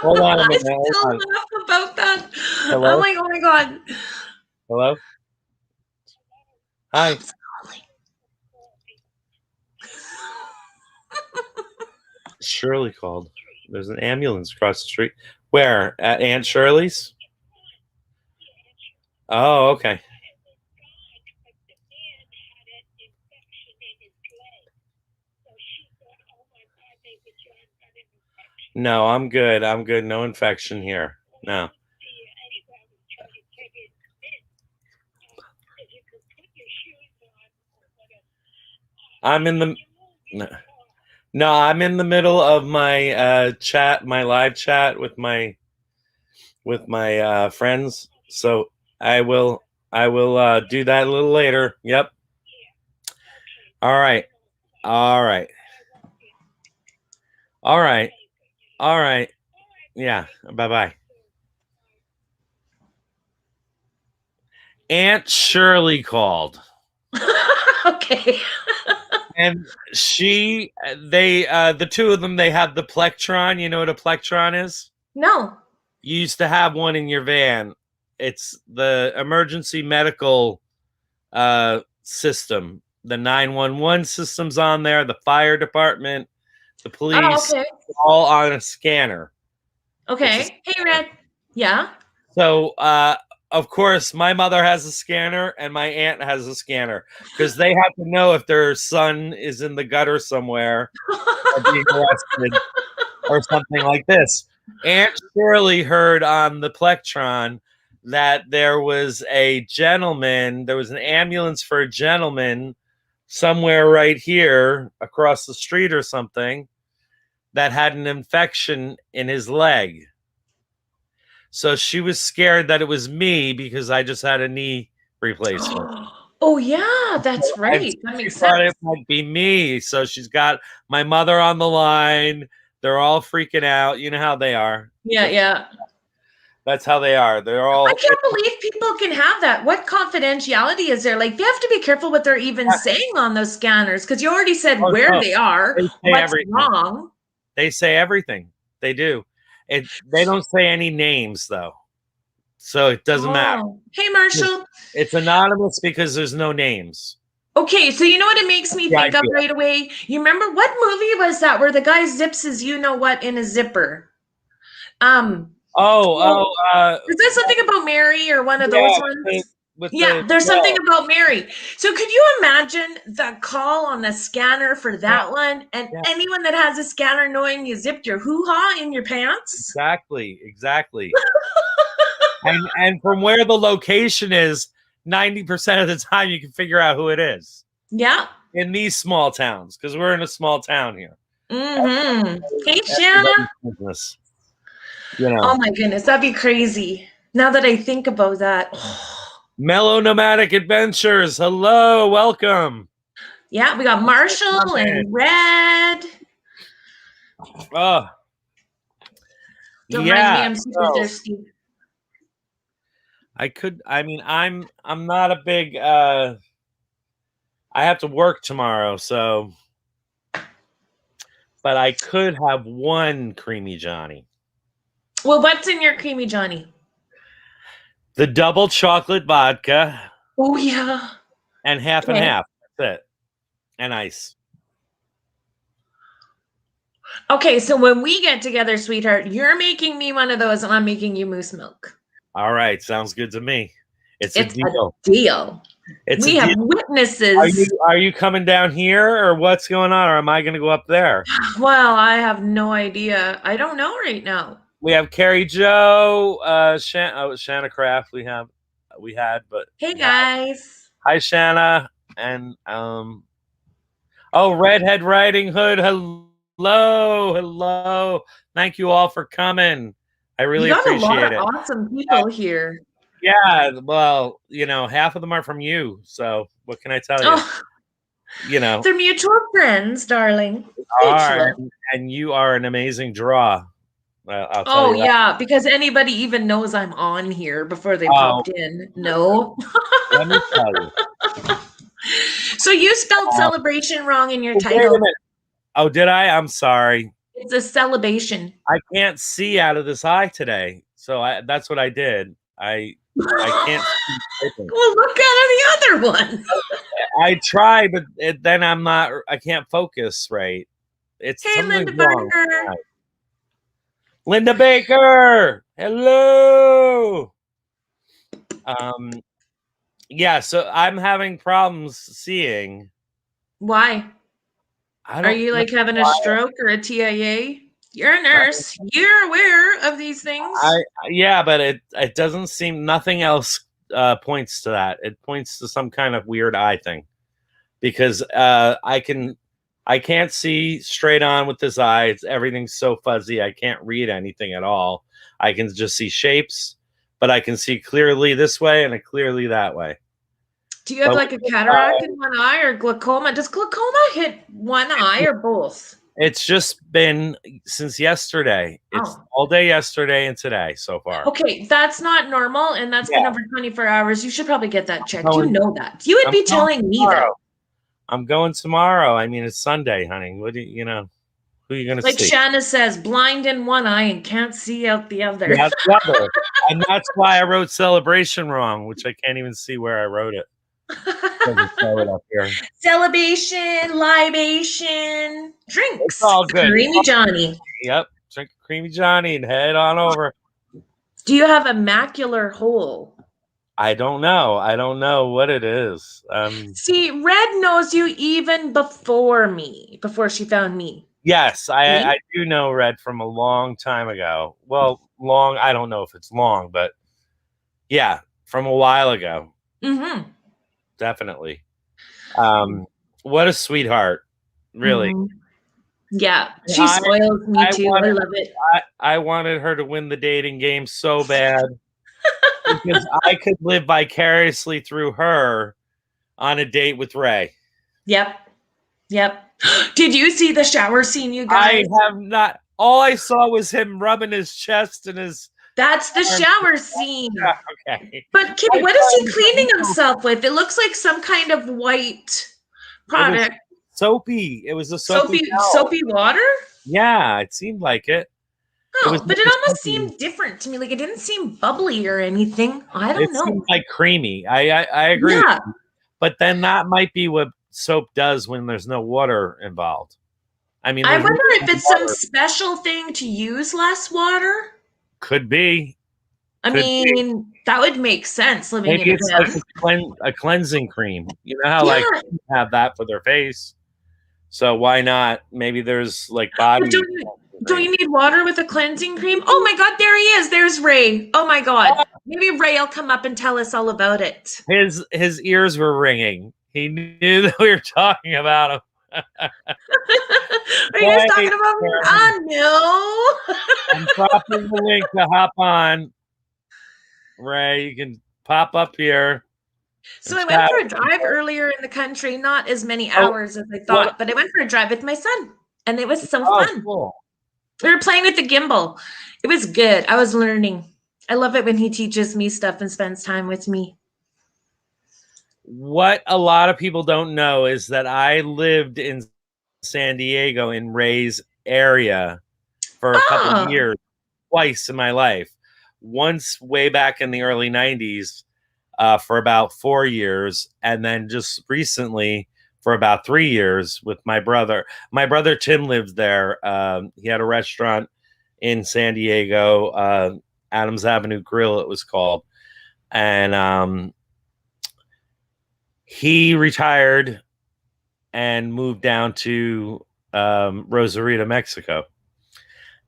Hold on a minute. I still laugh about that. Hello? Oh my God. Hello? Hi. Shirley called. There's an ambulance across the street. Where? At Aunt Shirley's? Oh, okay. No, I'm good. I'm good. No infection here. No. I'm in the I'm in the middle of my chat, my live chat with my friends. So I will do that a little later. Yep. All right. Yeah. Bye-bye. Aunt Shirley called. Okay. And the two of them, they have the Plectron. You know what a Plectron is? No. You used to have one in your van. It's the emergency medical system. The 911 system's on there, the fire department, the police, all on a scanner. Okay. Hey, Red. Yeah. So, of course, my mother has a scanner and my aunt has a scanner because they have to know if their son is in the gutter somewhere or being arrested or something like this. Aunt Shirley heard on the Plectron that there was an ambulance for a gentleman somewhere right here across the street or something that had an infection in his leg. So she was scared that it was me because I just had a knee replacement. Oh, yeah, that's right. That makes sense. Thought it might be me. So she's got my mother on the line. They're all freaking out. You know how they are. Yeah. That's how they are. They're all. I can't believe people can have that. What confidentiality is there? Like, they have to be careful what they're even saying on those scanners because you already said where they are. What's wrong? They say everything. They do. They don't say any names though, so it doesn't matter. Hey, Marshall. It's anonymous because there's no names. Okay, so you know what it makes me think of right away? You remember what movie was that where the guy zips his you-know-what in a zipper? Is that something about Mary or one of those ones? There's something about Mary. So could you imagine the call on the scanner for that one? And anyone that has a scanner knowing you zipped your hoo-ha in your pants? Exactly. and from where the location is, 90% of the time you can figure out who it is. Yeah. In these small towns, because we're in a small town here. Mm-hmm. Hey, Shanna. Oh my goodness, that'd be crazy. Now that I think about that. Mellow Nomadic Adventures. Hello, welcome. Yeah, we got Marshall and Red. Don't mind me, I'm super thirsty. I'm not a big I have to work tomorrow, so but I could have one Creamy Johnny. Well, what's in your Creamy Johnny? The double chocolate vodka. Oh yeah. And half and half. That's it. And ice. Okay, so when we get together, sweetheart, you're making me one of those and I'm making you moose milk. All right, sounds good to me. It's a deal. We have witnesses. Are you coming down here or what's going on? Or am I going to go up there? Well, I have no idea. I don't know right now. We have Carrie Joe, Shanna Craft we had, but hey guys. Hi Shanna. And Redhead Riding Hood. Hello. Thank you all for coming. I really appreciate it. You got a lot of awesome people here. Yeah, well, half of them are from you. So what can I tell you? They're mutual friends, darling. And you are an amazing draw. I'll tell you yeah, because anybody even knows I'm on here before they popped in. No. Let me tell you. So you spelled celebration wrong in your title. Wait a minute. Oh, did I? I'm sorry. It's a celibation. I can't see out of this eye today, so that's what I did. I can't see. Well, look at the other one. I try, but then I can't focus right. It's hey, Linda Baker. Linda Baker. Hello. Yeah, so I'm having problems seeing. Why? Are you like having a stroke or a TIA? You're a nurse. You're aware of these things. Yeah, but it doesn't seem, nothing else points to that. It points to some kind of weird eye thing, because I can't see straight on with this eye. Everything's so fuzzy. I can't read anything at all. I can just see shapes, but I can see clearly this way and clearly that way. Do you have like a cataract in one eye or glaucoma? Does glaucoma hit one eye or both? It's just been since yesterday. It's all day yesterday and today so far. Okay, that's not normal, and that's been over 24 hours. You should probably get that checked. You know that. You would be telling me that. I'm going tomorrow. I mean, it's Sunday, honey. What do you know? Who are you going to see? Like Shanna says, blind in one eye and can't see out the other. That's and that's why I wrote celebration wrong, which I can't even see where I wrote it. Up here. Celibation, libation, drinks. It's all good. Creamy Johnny. Yep. Drink Creamy Johnny and head on over. Do you have a macular hole? I don't know. I don't know what it is. See, Red knows you even before she found me. Yes, I do know Red from a long time ago. Well, I don't know if it's long, but yeah, from a while ago. Mm-hmm. Definitely. What a sweetheart. Really. Mm-hmm. Yeah, she spoils me too. I love it. I wanted her to win the dating game so bad because I could live vicariously through her on a date with Ray. Yep. Did you see the shower scene, you guys? I have not. All I saw was him rubbing his chest and his... That's the shower scene. Okay. But Kitty, what is he cleaning himself with? It looks like some kind of white product. Soapy. It was a soapy water? Yeah, it seemed like it. Oh, but it almost seemed different to me. Like it didn't seem bubbly or anything. I don't know. It seemed like creamy. I agree. Yeah. But then that might be what soap does when there's no water involved. I mean, I wonder if it's some special thing to use less water. Could be. I mean, that would make sense. Living in it's like a cleansing cream. You know how like have that for their face. So why not? Maybe there's like body. Don't you need water with a cleansing cream? Oh my God, there he is. There's Ray. Oh my God. Maybe Ray will come up and tell us all about it. His ears were ringing. He knew that we were talking about him. Are you guys talking about me? No. I'm dropping the link to hop on. Ray, you can pop up here. So I went for a drive earlier in the country, not as many hours as I thought, but I went for a drive with my son, and it was so fun. Cool. We were playing with the gimbal, It was good. I was learning. I love it when he teaches me stuff and spends time with me. What a lot of people don't know is that I lived in San Diego in Ray's area for a couple of years, twice in my life. Once way back in the early 90s for about 4 years, and then just recently for about 3 years with my brother. My brother Tim lived there. He had a restaurant in San Diego, Adams Avenue Grill, it was called. And he retired and moved down to Rosarito, Mexico.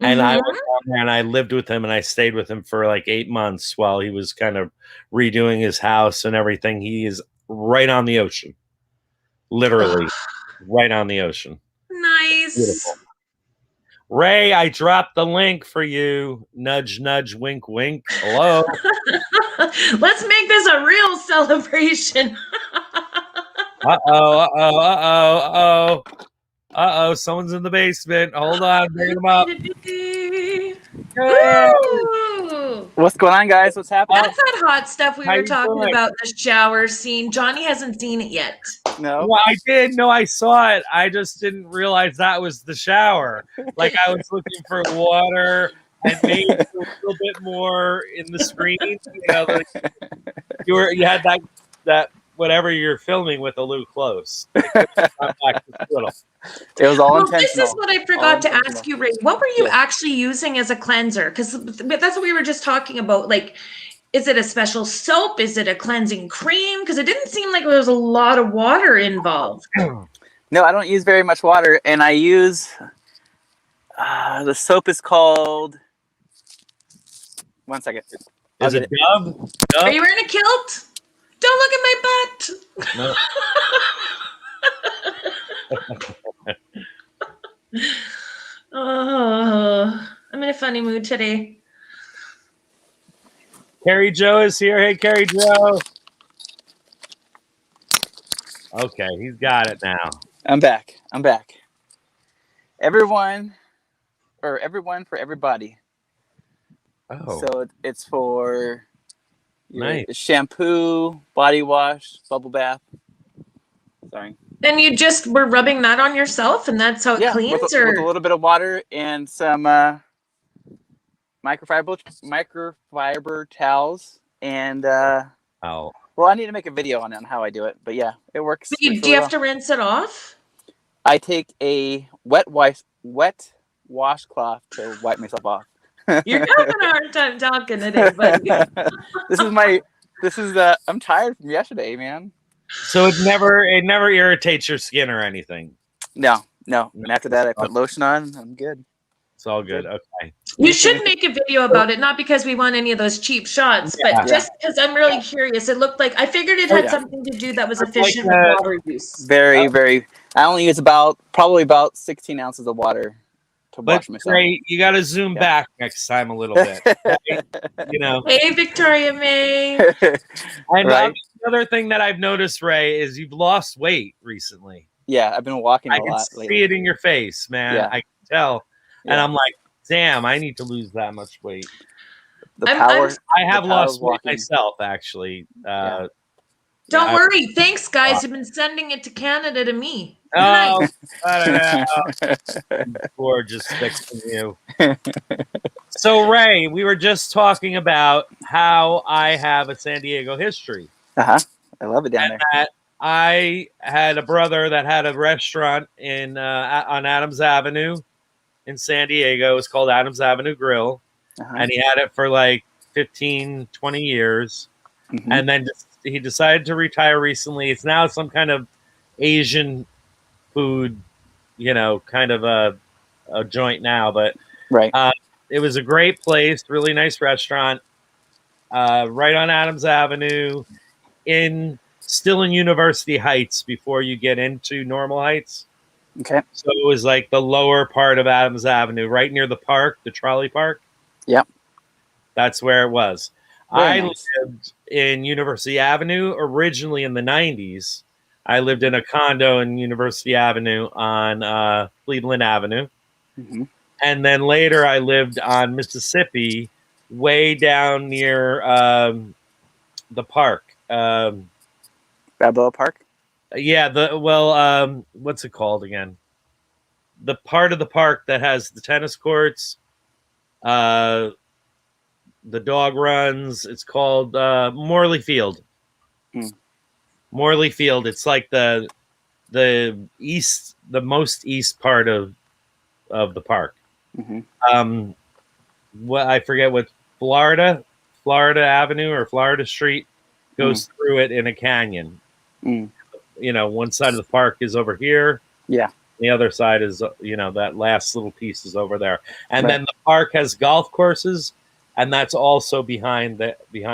And I went down there and I lived with him and I stayed with him for like 8 months while he was kind of redoing his house and everything. He is right on the ocean, literally right on the ocean. Nice. Beautiful. Ray, I dropped the link for you. Nudge, nudge, wink, wink. Hello. Let's make this a real celebration. Uh-oh, someone's in the basement. Hold on, bring them up. What's going on, guys? What's happening? That's that hot stuff we were talking about, the shower scene. Johnny hasn't seen it yet. No. Well, I did. No, I saw it. I just didn't realize that was the shower. Like I was looking for water and maybe a little bit more in the screen. You know, like you had that whatever you're filming with a little close. It was all intentional. This is what I forgot to ask you, Ray. What were you actually using as a cleanser? Because that's what we were just talking about. Like, is it a special soap? Is it a cleansing cream? Because it didn't seem like there was a lot of water involved. No, I don't use very much water, and I use the soap is called. 1 second. Is it Dove? Are you wearing a kilt? Don't look at my butt. No. Oh, I'm in a funny mood today. Carrie Joe is here. Hey, Carrie Joe. Okay, he's got it now. I'm back. Everyone for everybody. Oh. So it's for nice. Shampoo, body wash, bubble bath. Sorry. And you just were rubbing that on yourself, and that's how it cleans, with a little bit of water and some microfiber towels, and well, I need to make a video on how I do it, but yeah, it works. Do you have to rinse it off? I take a wet washcloth to wipe myself off. You're having a hard time talking today, buddy. This is I'm tired from yesterday, man. So it never irritates your skin or anything. No. And after that, I put lotion on. I'm good. It's all good. Okay. You should make a video about it, not because we want any of those cheap shots, but just because I'm really curious. It looked like I figured it had something to do that was efficient with water use. Very, very. I only use probably about 16 ounces of water to wash myself. Ray, you got to zoom back next time a little bit. Right? You know. Hey, Victoria May. And the other thing that I've noticed, Ray, is you've lost weight recently. Yeah, I've been walking a lot. I can see it in your face, man. Yeah. I can tell. Yeah. And I'm like, damn, I need to lose that much weight. I have lost weight myself, actually. Don't worry. Thanks, guys. You've been sending it to Canada to me. Oh, I don't know. Gorgeous fixing you. So, Ray, we were just talking about how I have a San Diego history. I love it down there. That I had a brother that had a restaurant on Adams Avenue in San Diego. It was called Adams Avenue Grill. And he had it for like 15, 20 years. Mm-hmm. And then he decided to retire recently. It's now some kind of Asian food, kind of a joint now. But it was a great place, really nice restaurant, right on Adams Avenue, still in University Heights before you get into Normal Heights. Okay. So it was like the lower part of Adams Avenue, right near the park, the trolley park. Yep. That's where it was. Very nice. Lived in University Avenue originally in the 90s. I lived in a condo in University Avenue on Cleveland Avenue. Mm-hmm. And then later I lived on Mississippi, way down near the park. Balboa Park? Yeah, what's it called again? The part of the park that has the tennis courts, the dog runs. It's called Morley Field. Morley Field. It's like the most east part of the park. What I forget what Florida Avenue or Florida Street goes through it in a canyon. One side of the park is over here. Yeah. The other side is, that last little piece is over there. And then the park has golf courses, and that's also behind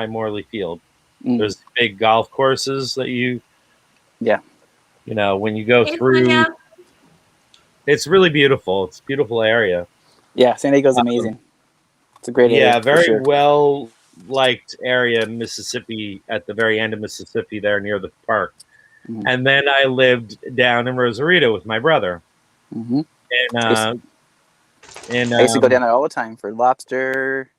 Morley Field. There's big golf courses that when you go through, it's really beautiful. It's a beautiful area. Yeah, San Diego's amazing. It's a great area. Yeah, very well liked area in Mississippi, at the very end of Mississippi there near the park. And then I lived down in Rosarito with my brother. And I used to go down there all the time for lobster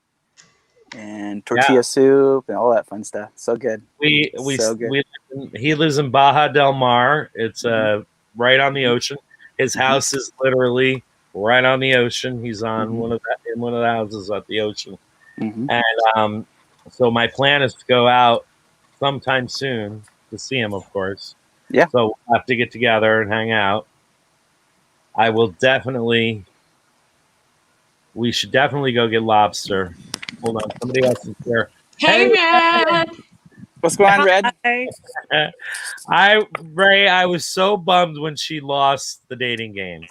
and tortilla soup and all that fun stuff. So good. He lives in Baja del Mar. It's right on the ocean. His house is literally right on the ocean. He's on one of the houses at the ocean. And so my plan is to go out sometime soon to see him, of course. Yeah. So we'll have to get together and hang out. We should definitely go get lobster. Hold on, somebody else is here. Hey, Red. What's going on, Red? I was so bummed when she lost the dating game.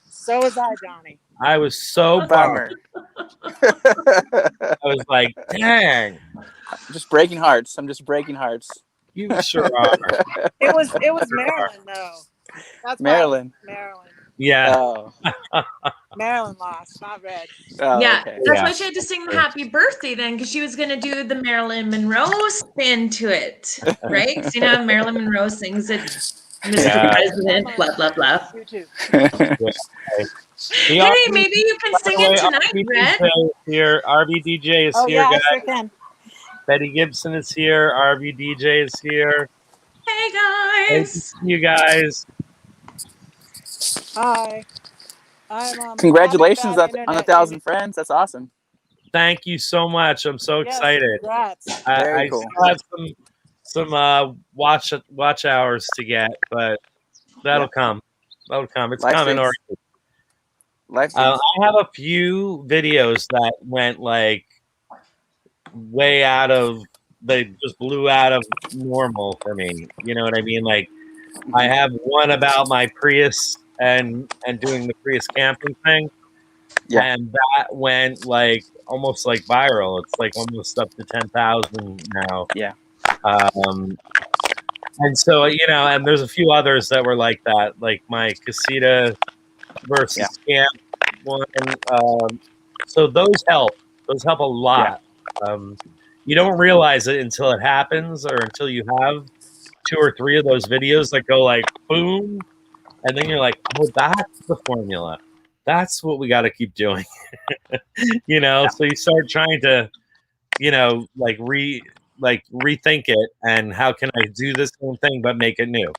So was I, Johnny. I was so bummed. I was like, dang. I'm just breaking hearts. You sure are. It was Maryland, though. That's Maryland. Maryland. Yeah. Oh. Maryland lost, not Red. Oh, yeah, okay. That's why she had to sing the happy birthday then, because she was going to do the Marilyn Monroe spin to it, right? Because Marilyn Monroe sings it, Mr. President, blah, blah, blah. You too. Hey, maybe you can sing it tonight, Red. Here, RBDJ is here, yeah, guys. I sure can. Betty Gibson is here. RBDJ is here. Hey, guys. Nice to see you guys. Hi. Congratulations on 1,000 friends. That's awesome. Thank you so much. I'm so excited. Congrats. I cool. still have some watch hours to get, but that'll come. That'll come. It's coming. I have a few videos that went like way out of. They just blew out of normal for me. You know what I mean? Like, I have one about my Prius and doing the Prius camping thing. Yeah. And that went like almost like viral. It's like almost up to 10,000 now. Yeah. And so, and there's a few others that were like that, like my Casita versus Camp one. So those help. Those help a lot. Yeah. You don't realize it until it happens, or until you have 2 or 3 of those videos that go like boom, and then you're like, oh, that's the formula. That's what we got to keep doing. So you start trying to, rethink it, and how can I do this same thing but make it new?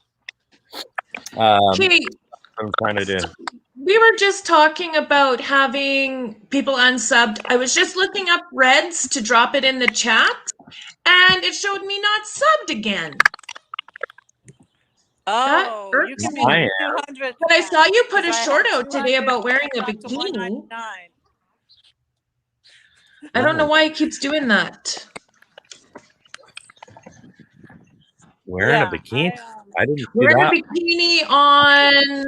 I'm trying to do. We were just talking about having people unsubbed. I was just looking up Reds to drop it in the chat, and it showed me not subbed again. Oh, you can be 200. But I saw you put a short out today about wearing a bikini. I don't know why it keeps doing that. Wearing a bikini? I didn't see wearing that. A bikini on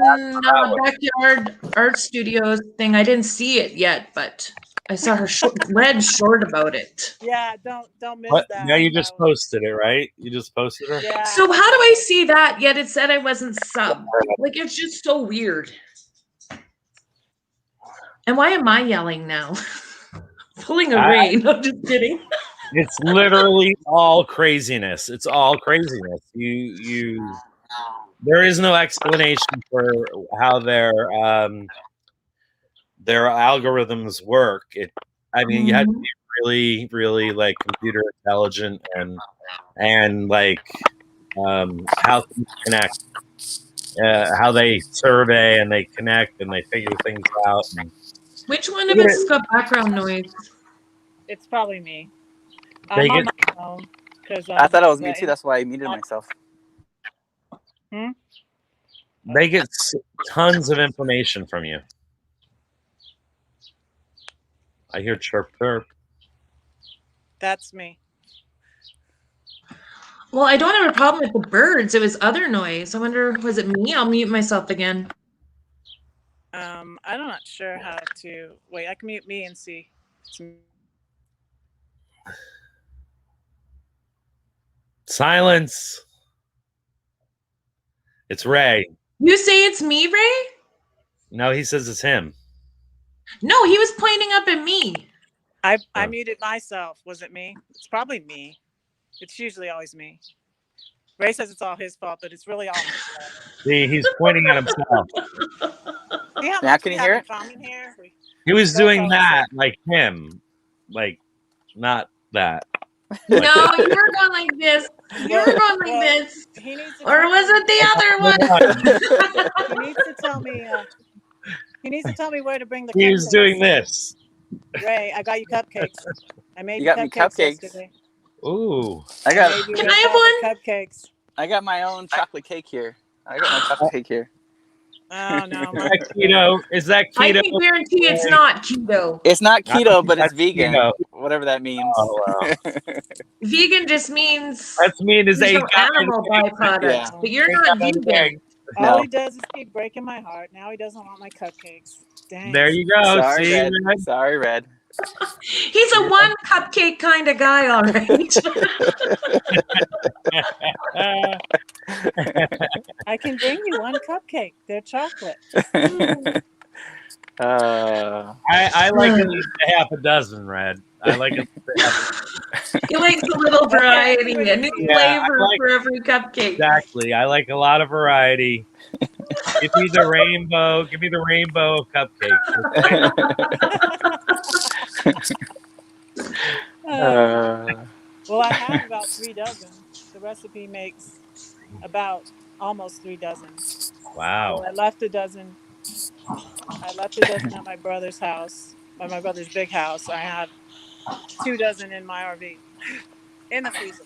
Backyard Art Studios thing. I didn't see it yet, but I saw her Red short about it. Yeah, don't miss that. Yeah, you just posted it, right? You just posted her? Yeah. So how do I see that? Yet it said I wasn't subbed. Like, it's just so weird. And why am I yelling now? Pulling a rein. I'm just kidding. It's literally all craziness. It's all craziness. There is no explanation for how their algorithms work. I mean, you have to Mhm. be really, really like computer intelligent and like how things connect, how they survey and they connect and they figure things out. And Which one of us has got background noise? It's probably me. They I'm on get- my phone because I thought it was me too. That's why I muted myself. They get tons of information from you. I hear chirp chirp. That's me. Well, I don't have a problem with the birds. It was other noise. I wonder, was it me? I'll mute myself again. I'm not sure how to. Wait, I can mute me and see. Silence. It's Ray. You say it's me, Ray? No, he says it's him. No, he was pointing up at me. I muted myself. Was it me? It's probably me. It's usually always me. Ray says it's all his fault, but it's really all my fault. See, he's pointing at himself. Now can you hear it? Here? He was doing that like him, like not that. No, you were going like this. You were going like this. Or was it the other one? He needs to tell me. He needs to tell me where to bring the. He was doing this. Ray, I got you cupcakes. I made you got me cupcakes yesterday. Ooh. I got. Can I have one? Cupcakes. I got my own chocolate cake here. I got my chocolate cake here. Oh no, is that keto? Is that keto? I can guarantee it's not keto. It's not keto, but it's vegan. Keto. Whatever that means. Oh, wow. Vegan just means that's mean is no animal byproducts. Yeah. But you're not vegan. All he does is keep breaking my heart. Now he doesn't want my cupcakes. Dang. There you go. Sorry, See, Red. Sorry, Red. He's a one cupcake kind of guy, all right. I can bring you one cupcake. They're chocolate. I like at least half a dozen, Red. I like it. He likes a little variety, a new flavor for every cupcake. Exactly. I like a lot of variety. Give me the rainbow. Give me the rainbow of cupcakes. Well, I have about 3 dozen. The recipe makes about almost 3 dozen. Wow. So I left a dozen. At my brother's house, at my brother's big house. I have 2 dozen in my RV, in the freezer.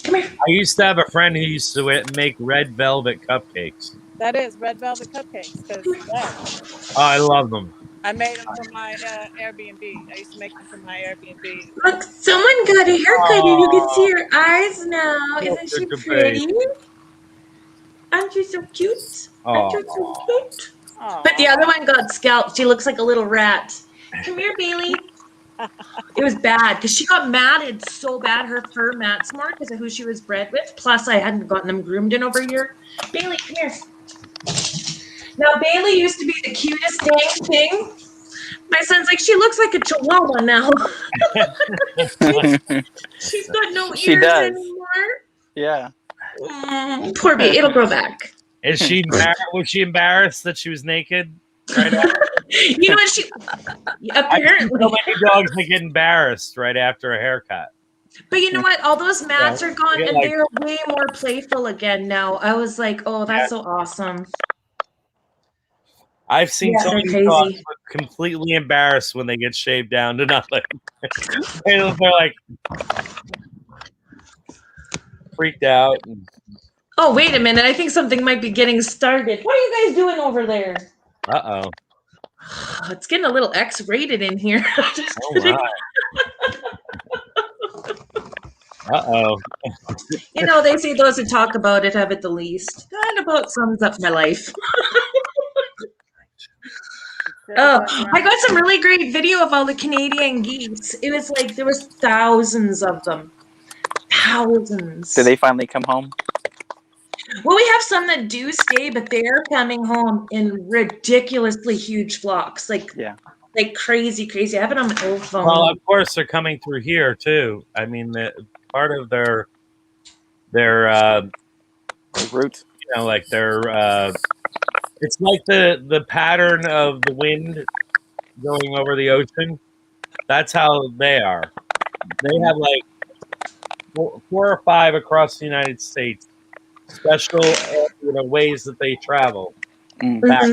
Come here. I used to have a friend who used to make red velvet cupcakes. That is red velvet cupcakes. Oh, I love them. I made them for my Airbnb. I used to make them for my Airbnb. Look, someone got a haircut and you can see her eyes now. Isn't she pretty? Aren't you so cute? Aren't you so cute? But the other one got scalped. She looks like a little rat. Come here, Bailey. It was bad because she got matted so bad. Her fur mats more because of who she was bred with. Plus, I hadn't gotten them groomed in over a year. Bailey, come here. Now, Bailey used to be the cutest dang thing. My son's like, she looks like a chihuahua now. She's got no ears anymore. Yeah. Poor baby. It'll grow back. Is she was she embarrassed that she was naked right after? You know what? She apparently so many dogs that get embarrassed right after a haircut. But you know what? All those mats are gone, and they're way more playful again now. I was like, oh, that's so awesome. I've seen so many dogs completely embarrassed when they get shaved down to nothing. They're like freaked out. Oh, wait a minute. I think something might be getting started. What are you guys doing over there? Uh-oh. It's getting a little X-rated in here. Uh-oh. You know, they say those who talk about it have it the least. That about sums up my life. Oh, I got some really great video of all the Canadian geese. It was like there was thousands of them. Thousands. Did they finally come home? Well, we have some that do stay, but they're coming home in ridiculously huge flocks. Like crazy. I have it on my old phone. Well, of course, they're coming through here, too. I mean, part of their route. You know, like it's like the pattern of the wind going over the ocean. That's how they are. They have like four or five across the United States, special ways that they travel back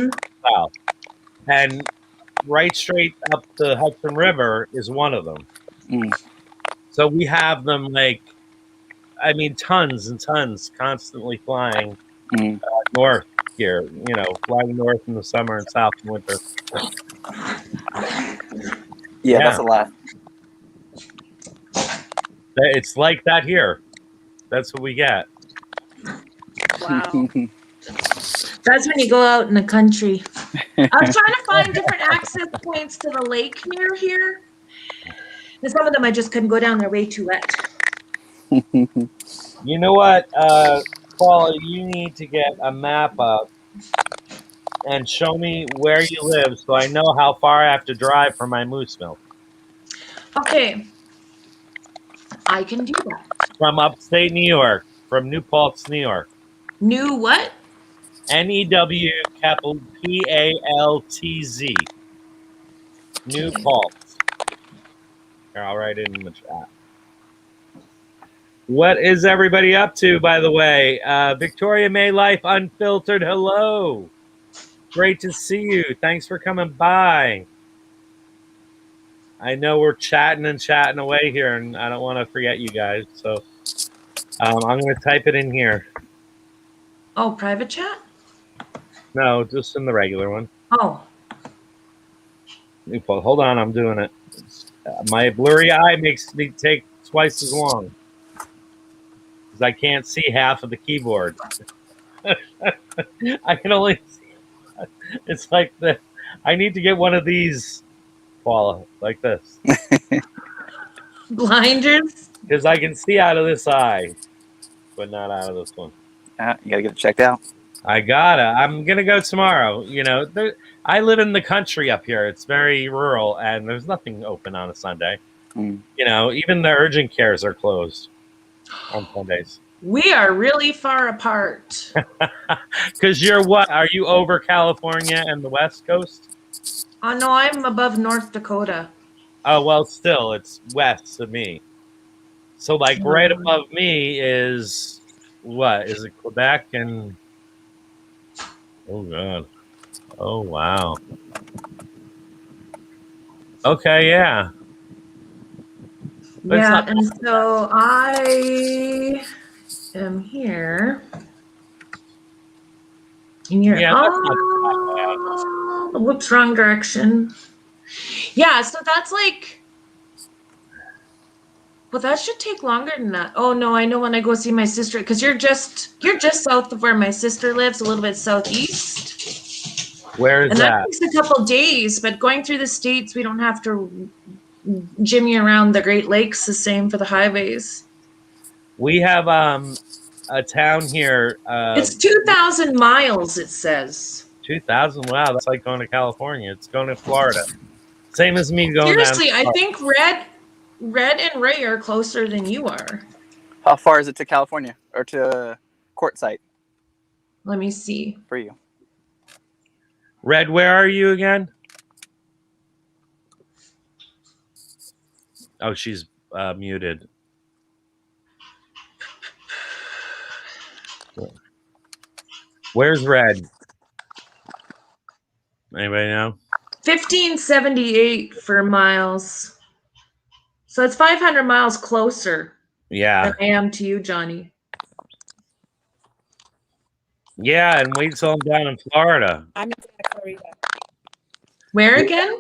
south, and right straight up the Hudson River is one of them. So we have them tons and tons constantly flying north here, flying north in the summer and south in winter. Yeah, that's a lot. It's like that here. That's what we get. Wow. That's when you go out in the country. I was trying to find different access points to the lake near here. And some of them I just couldn't go down. They're way too wet. You know what, Paula, you need to get a map up and show me where you live so I know how far I have to drive for my moose milk. Okay. I can do that. From upstate New York, from New Paltz, New York. New what? NEW capital PALTZ. New Paltz. Here, I'll write it in the chat. What is everybody up to, by the way? Victoria May Life Unfiltered, hello. Great to see you. Thanks for coming by. I know we're chatting away here, and I don't want to forget you guys. So I'm going to type it in here. Oh, private chat? No, just in the regular one. Oh. Hold on, I'm doing it. My blurry eye makes me take twice as long because I can't see half of the keyboard. I can only see. It's like I need to get one of these, Paula, like this. Blinders? Because I can see out of this eye, but not out of this one. You gotta get it checked out. I'm gonna go tomorrow. I live in the country up here. It's very rural, and there's nothing open on a Sunday. Even the urgent cares are closed on Sundays. We are really far apart. Because you're what? Are you over California and the West Coast? Oh, no, I'm above North Dakota. Oh, well, still, it's west of me. So, right above me is what? Is it Quebec and... Oh, God. Oh, wow. Okay, yeah. But yeah, and so I am here. And you're whoops, wrong direction. Yeah, so that's well, that should take longer than that. Oh no, I know when I go see my sister, because you're just south of where my sister lives, a little bit southeast. Where is that? And that takes a couple days, but going through the states, we don't have to jimmy around the Great Lakes the same for the highways. We have a town here. It's 2,000 miles, it says. 2,000? Wow, that's like going to California. It's going to Florida. Same as me going Seriously, down. I think Red and Ray are closer than you are. How far is it to California or to Quartzsite? Let me see. For you. Red, where are you again? Oh, she's muted. Where's Red? Anybody know? 1578 for miles. So it's 500 miles closer. Yeah. Than I am to you, Johnny. Yeah, and wait till I'm down in Florida. I'm in Santa Clarita. Where again?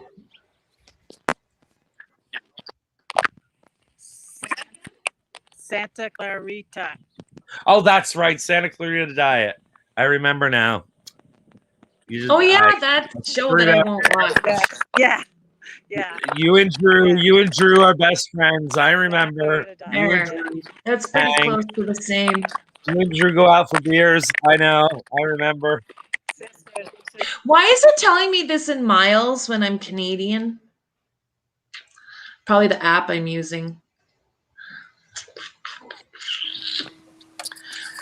Santa Clarita. Oh, that's right. Santa Clarita Diet. I remember now. That show that I won't watch. Yeah. You and Drew are best friends. I remember. That's pretty close to the same. You and Drew go out for beers. I know. I remember. Why is it telling me this in miles when I'm Canadian? Probably the app I'm using.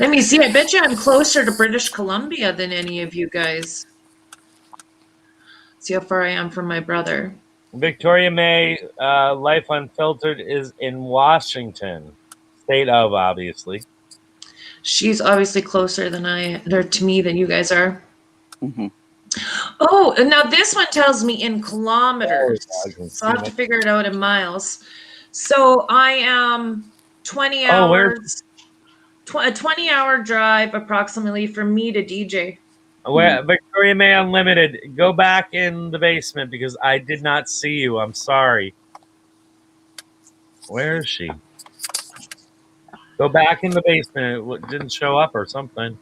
Let me see. I bet you I'm closer to British Columbia than any of you guys. See how far I am from my brother. Victoria May, Life Unfiltered is in Washington, state of, obviously. She's obviously closer to me than you guys are. Mm-hmm. Oh, and now this one tells me in kilometers. Oh, So I'll have to figure it out in miles. So I am 20 hours, a 20-hour drive approximately from me to DJ. Where Victoria May Unlimited, go back in the basement because I did not see you. I'm sorry. Where is she? Go back in the basement. It didn't show up or something.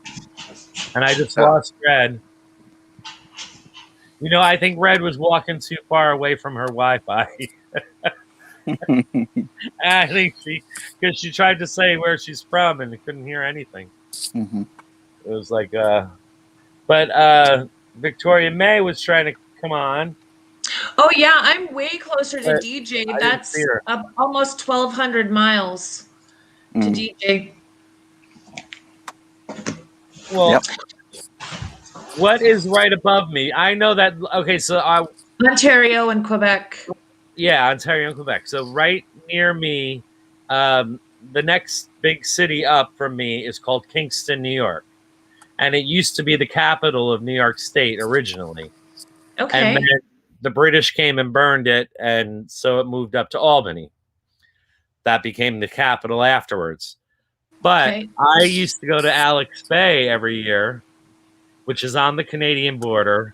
And I just lost Red. You know, I think Red was walking too far away from her Wi-Fi. I think because she tried to say where she's from and couldn't hear anything. Mm-hmm. It was like, but Victoria May was trying to come on. Oh yeah, I'm way closer to DJ. That's almost 1,200 miles to DJ. Well, yep. What is right above me? I know that. Okay, so Ontario and Quebec. Yeah, Ontario and Quebec. So right near me, the next big city up from me is called Kingston, New York, and it used to be the capital of New York State originally. Okay. And then the British came and burned it, and so it moved up to Albany. That became the capital afterwards. But I used to go to Alex Bay every year, which is on the Canadian border,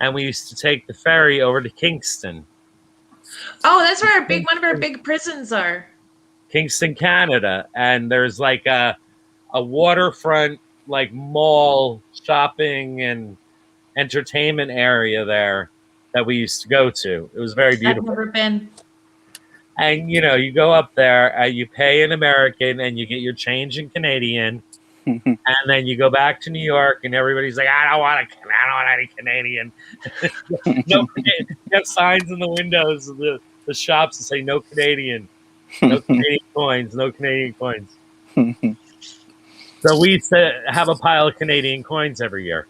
and we used to take the ferry over to Kingston. Oh, that's where one of our big prisons are. Kingston, Canada, and there's like a waterfront, like mall, shopping, and entertainment area there that we used to go to. It was very beautiful. I've never been. And you know, you go up there, you pay in American, and you get your change in Canadian. And then you go back to New York, and everybody's like, I don't want any Canadian. No, you have signs in the windows of the shops that say no Canadian, no Canadian coins, no Canadian coins. So we used to have a pile of Canadian coins every year.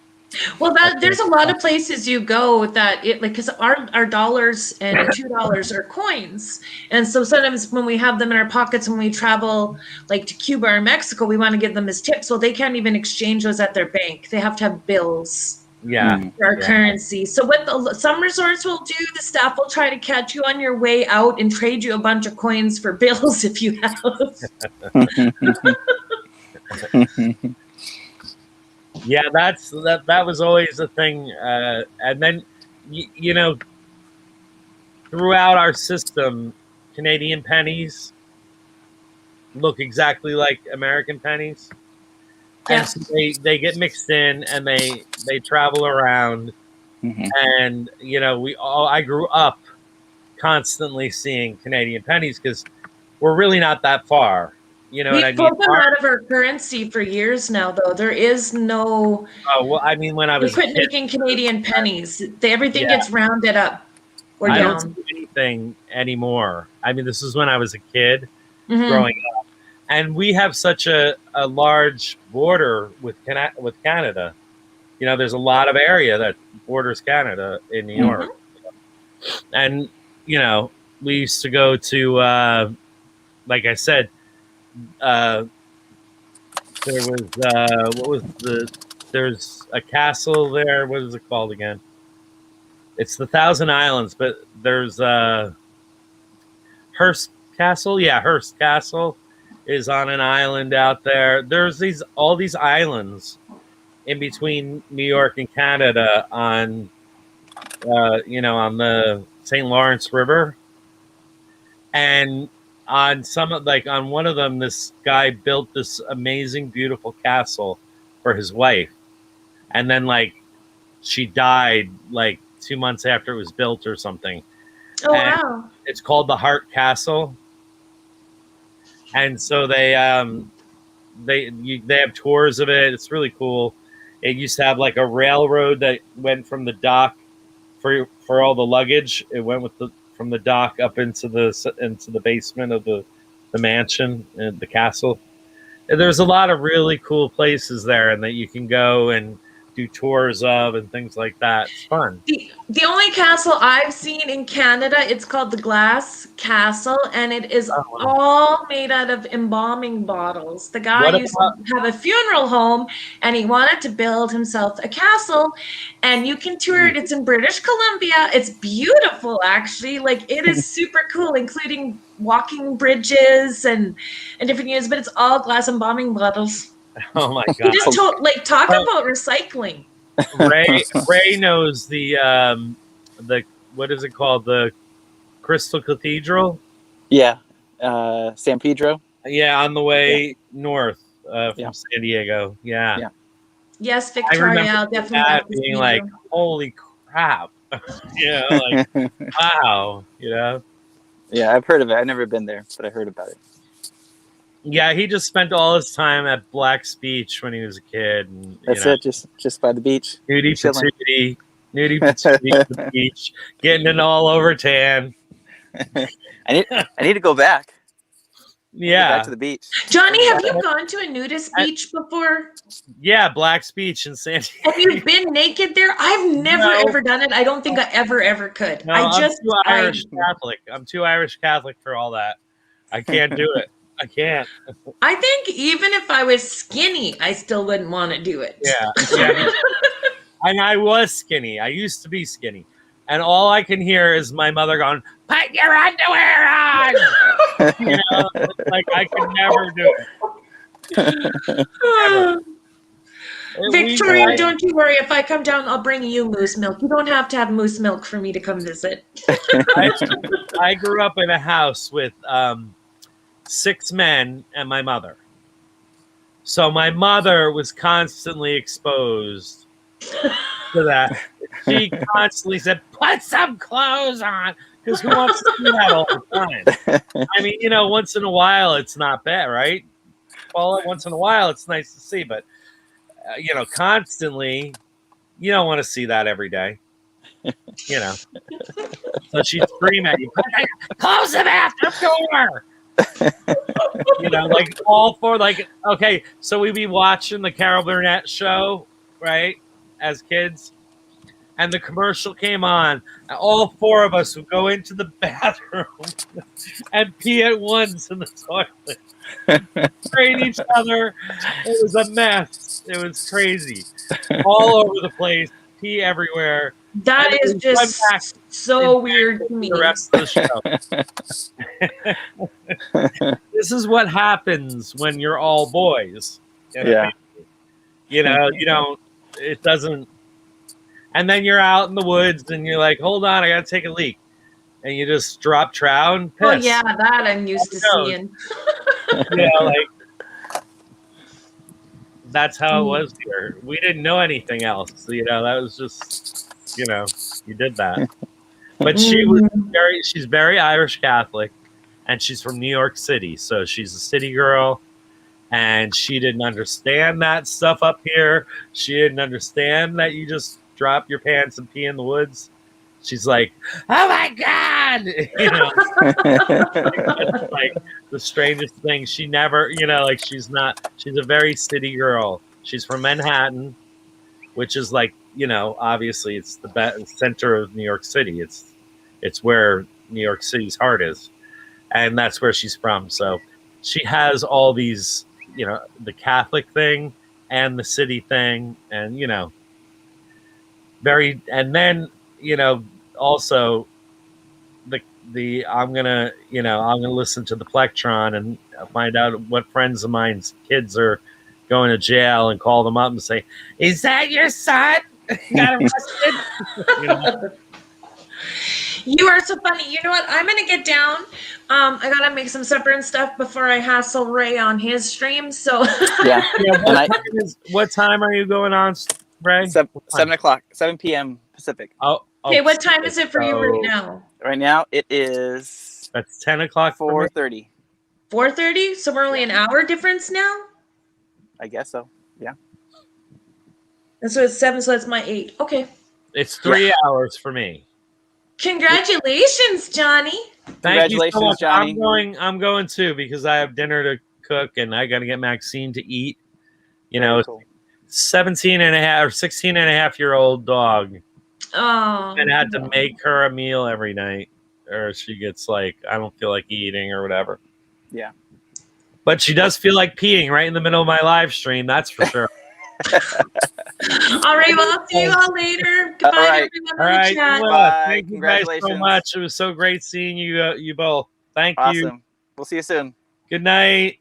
Well, there's a lot of places you go that because our dollars and $2 are coins, and so sometimes when we have them in our pockets when we travel like to Cuba or Mexico, we want to give them as tips. Well, they can't even exchange those at their bank; they have to have bills. Yeah, for our currency. So what some resorts will do, the staff will try to catch you on your way out and trade you a bunch of coins for bills if you have. Yeah, that was always a thing. And then, you know, throughout our system, Canadian pennies look exactly like American pennies. Yes. And so they get mixed in and they travel around. Mm-hmm. And, you know, I grew up constantly seeing Canadian pennies because we're really not that far. You know what I mean? We've pulled them out of our currency for years now, though. There is no. Oh well, I mean, when I was we quit making Canadian pennies. Everything gets rounded up or down. I don't see anything anymore. I mean, this is when I was a kid growing up, and we have such a large border with Canada. You know, there's a lot of area that borders Canada in New York, and you know, we used to go to, like I said. There's a castle there. What is it called again? It's the Thousand Islands, but there's Hearst Castle. Yeah, Hearst Castle is on an island out there. There's all these islands in between New York and Canada on on the St. Lawrence River, and on on one of them, this guy built this amazing, beautiful castle for his wife. And then she died 2 months after it was built or something. Oh, and wow. It's called the Hart Castle. And so they have tours of it. It's really cool. It used to have a railroad that went from the dock for all the luggage. It went from the dock up into the basement of the mansion and the castle. And there's a lot of really cool places there, and that you can go and do tours of and things like that. It's fun. The only castle I've seen in Canada, it's called the Glass Castle, and it is all made out of embalming bottles. The guy used to have a funeral home, and he wanted to build himself a castle, and you can tour it. It's in British Columbia. It's beautiful, actually. Like, it is super cool, including walking bridges and different uses, but it's all glass embalming bottles. Oh my god! Just talk about recycling. Ray knows the what is it called, the Crystal Cathedral? Yeah, San Pedro. Yeah, on the way north from San Diego. Yeah. Yes, Victoria. I'll definitely that being like, holy crap! Like wow, Yeah, I've heard of it. I've never been there, but I heard about it. Yeah, he just spent all his time at Black's Beach when he was a kid. And, That's it, just by the beach. Nudie patootie at the beach, getting it all over tan. I need to go back. Yeah, back to the beach. Johnny, have you gone to a nudist beach before? Yeah, Black's Beach in San Diego. Have you been naked there? I've never ever done it. I don't think I ever could. No, I'm too Irish Catholic. I'm too Irish Catholic for all that. I can't do it. I can't. I think even if I was skinny, I still wouldn't want to do it. Yeah. And I was skinny. I used to be skinny. And all I can hear is my mother going, "Put your underwear on!" Like I could never do it. Never. Victoria, don't you worry. If I come down, I'll bring you moose milk. You don't have to have moose milk for me to come visit. I grew up in a house with 6 men and my mother. So my mother was constantly exposed to that. She constantly said, "Put some clothes on," because who wants to do that all the time? I mean, once in a while it's not bad, right? Well, once in a while it's nice to see, but constantly, you don't want to see that every day. So she'd scream at you, "Close the bathroom door!" Like all four, okay, so we'd be watching the Carol Burnett show, right, as kids, and the commercial came on, and all 4 of us would go into the bathroom and pee at once in the toilet, spraying each other. It was a mess. It was crazy, all over the place, pee everywhere. That is just so weird to me. The rest of the show. This is what happens when you're all boys. You don't. It doesn't. And then you're out in the woods, and you're like, "Hold on, I gotta take a leak," and you just drop trout and piss. Oh yeah, that I'm used to seeing. That's how it was here. We didn't know anything else. That was just. You did that. But she's very Irish Catholic, and she's from New York City. So she's a city girl, and she didn't understand that stuff up here. She didn't understand that you just drop your pants and pee in the woods. She's like, "Oh my God!" It's like the strangest thing. She never, she's a very city girl. She's from Manhattan, which is like, obviously it's the center of New York City. It's where New York City's heart is, and that's where she's from. So she has all these, the Catholic thing and the city thing, and and then also I'm gonna listen to the Plectron and find out what friends of mine's kids are going to jail and call them up and say, "Is that your son? Got arrested?" You are so funny. You know what? I'm gonna get down. I gotta make some supper and stuff before I hassle Ray on his stream. So What time are you going on, Ray? 7 o'clock, 7 p.m. Pacific. Okay, what time is it for you right now? Right now it is. That's 10 o'clock. 4:30. 4:30. So we're only an hour difference now. I guess so. Yeah. And so it's 7. So that's my 8. Okay. It's 3 hours for me. Congratulations, Johnny. Thank you so much. Johnny. I'm going too because I have dinner to cook and I got to get Maxine to eat. Cool. 17 and a half or 16 and a half year old dog. Oh. And had to make her a meal every night, or she gets like, I don't feel like eating or whatever. Yeah. But she does feel like peeing right in the middle of my live stream. That's for sure. All right. Well, I'll see you all later. Goodbye, right. everyone. All right. Bye. Thank you guys so much. It was so great seeing you, you both. Thank you. Awesome. We'll see you soon. Good night.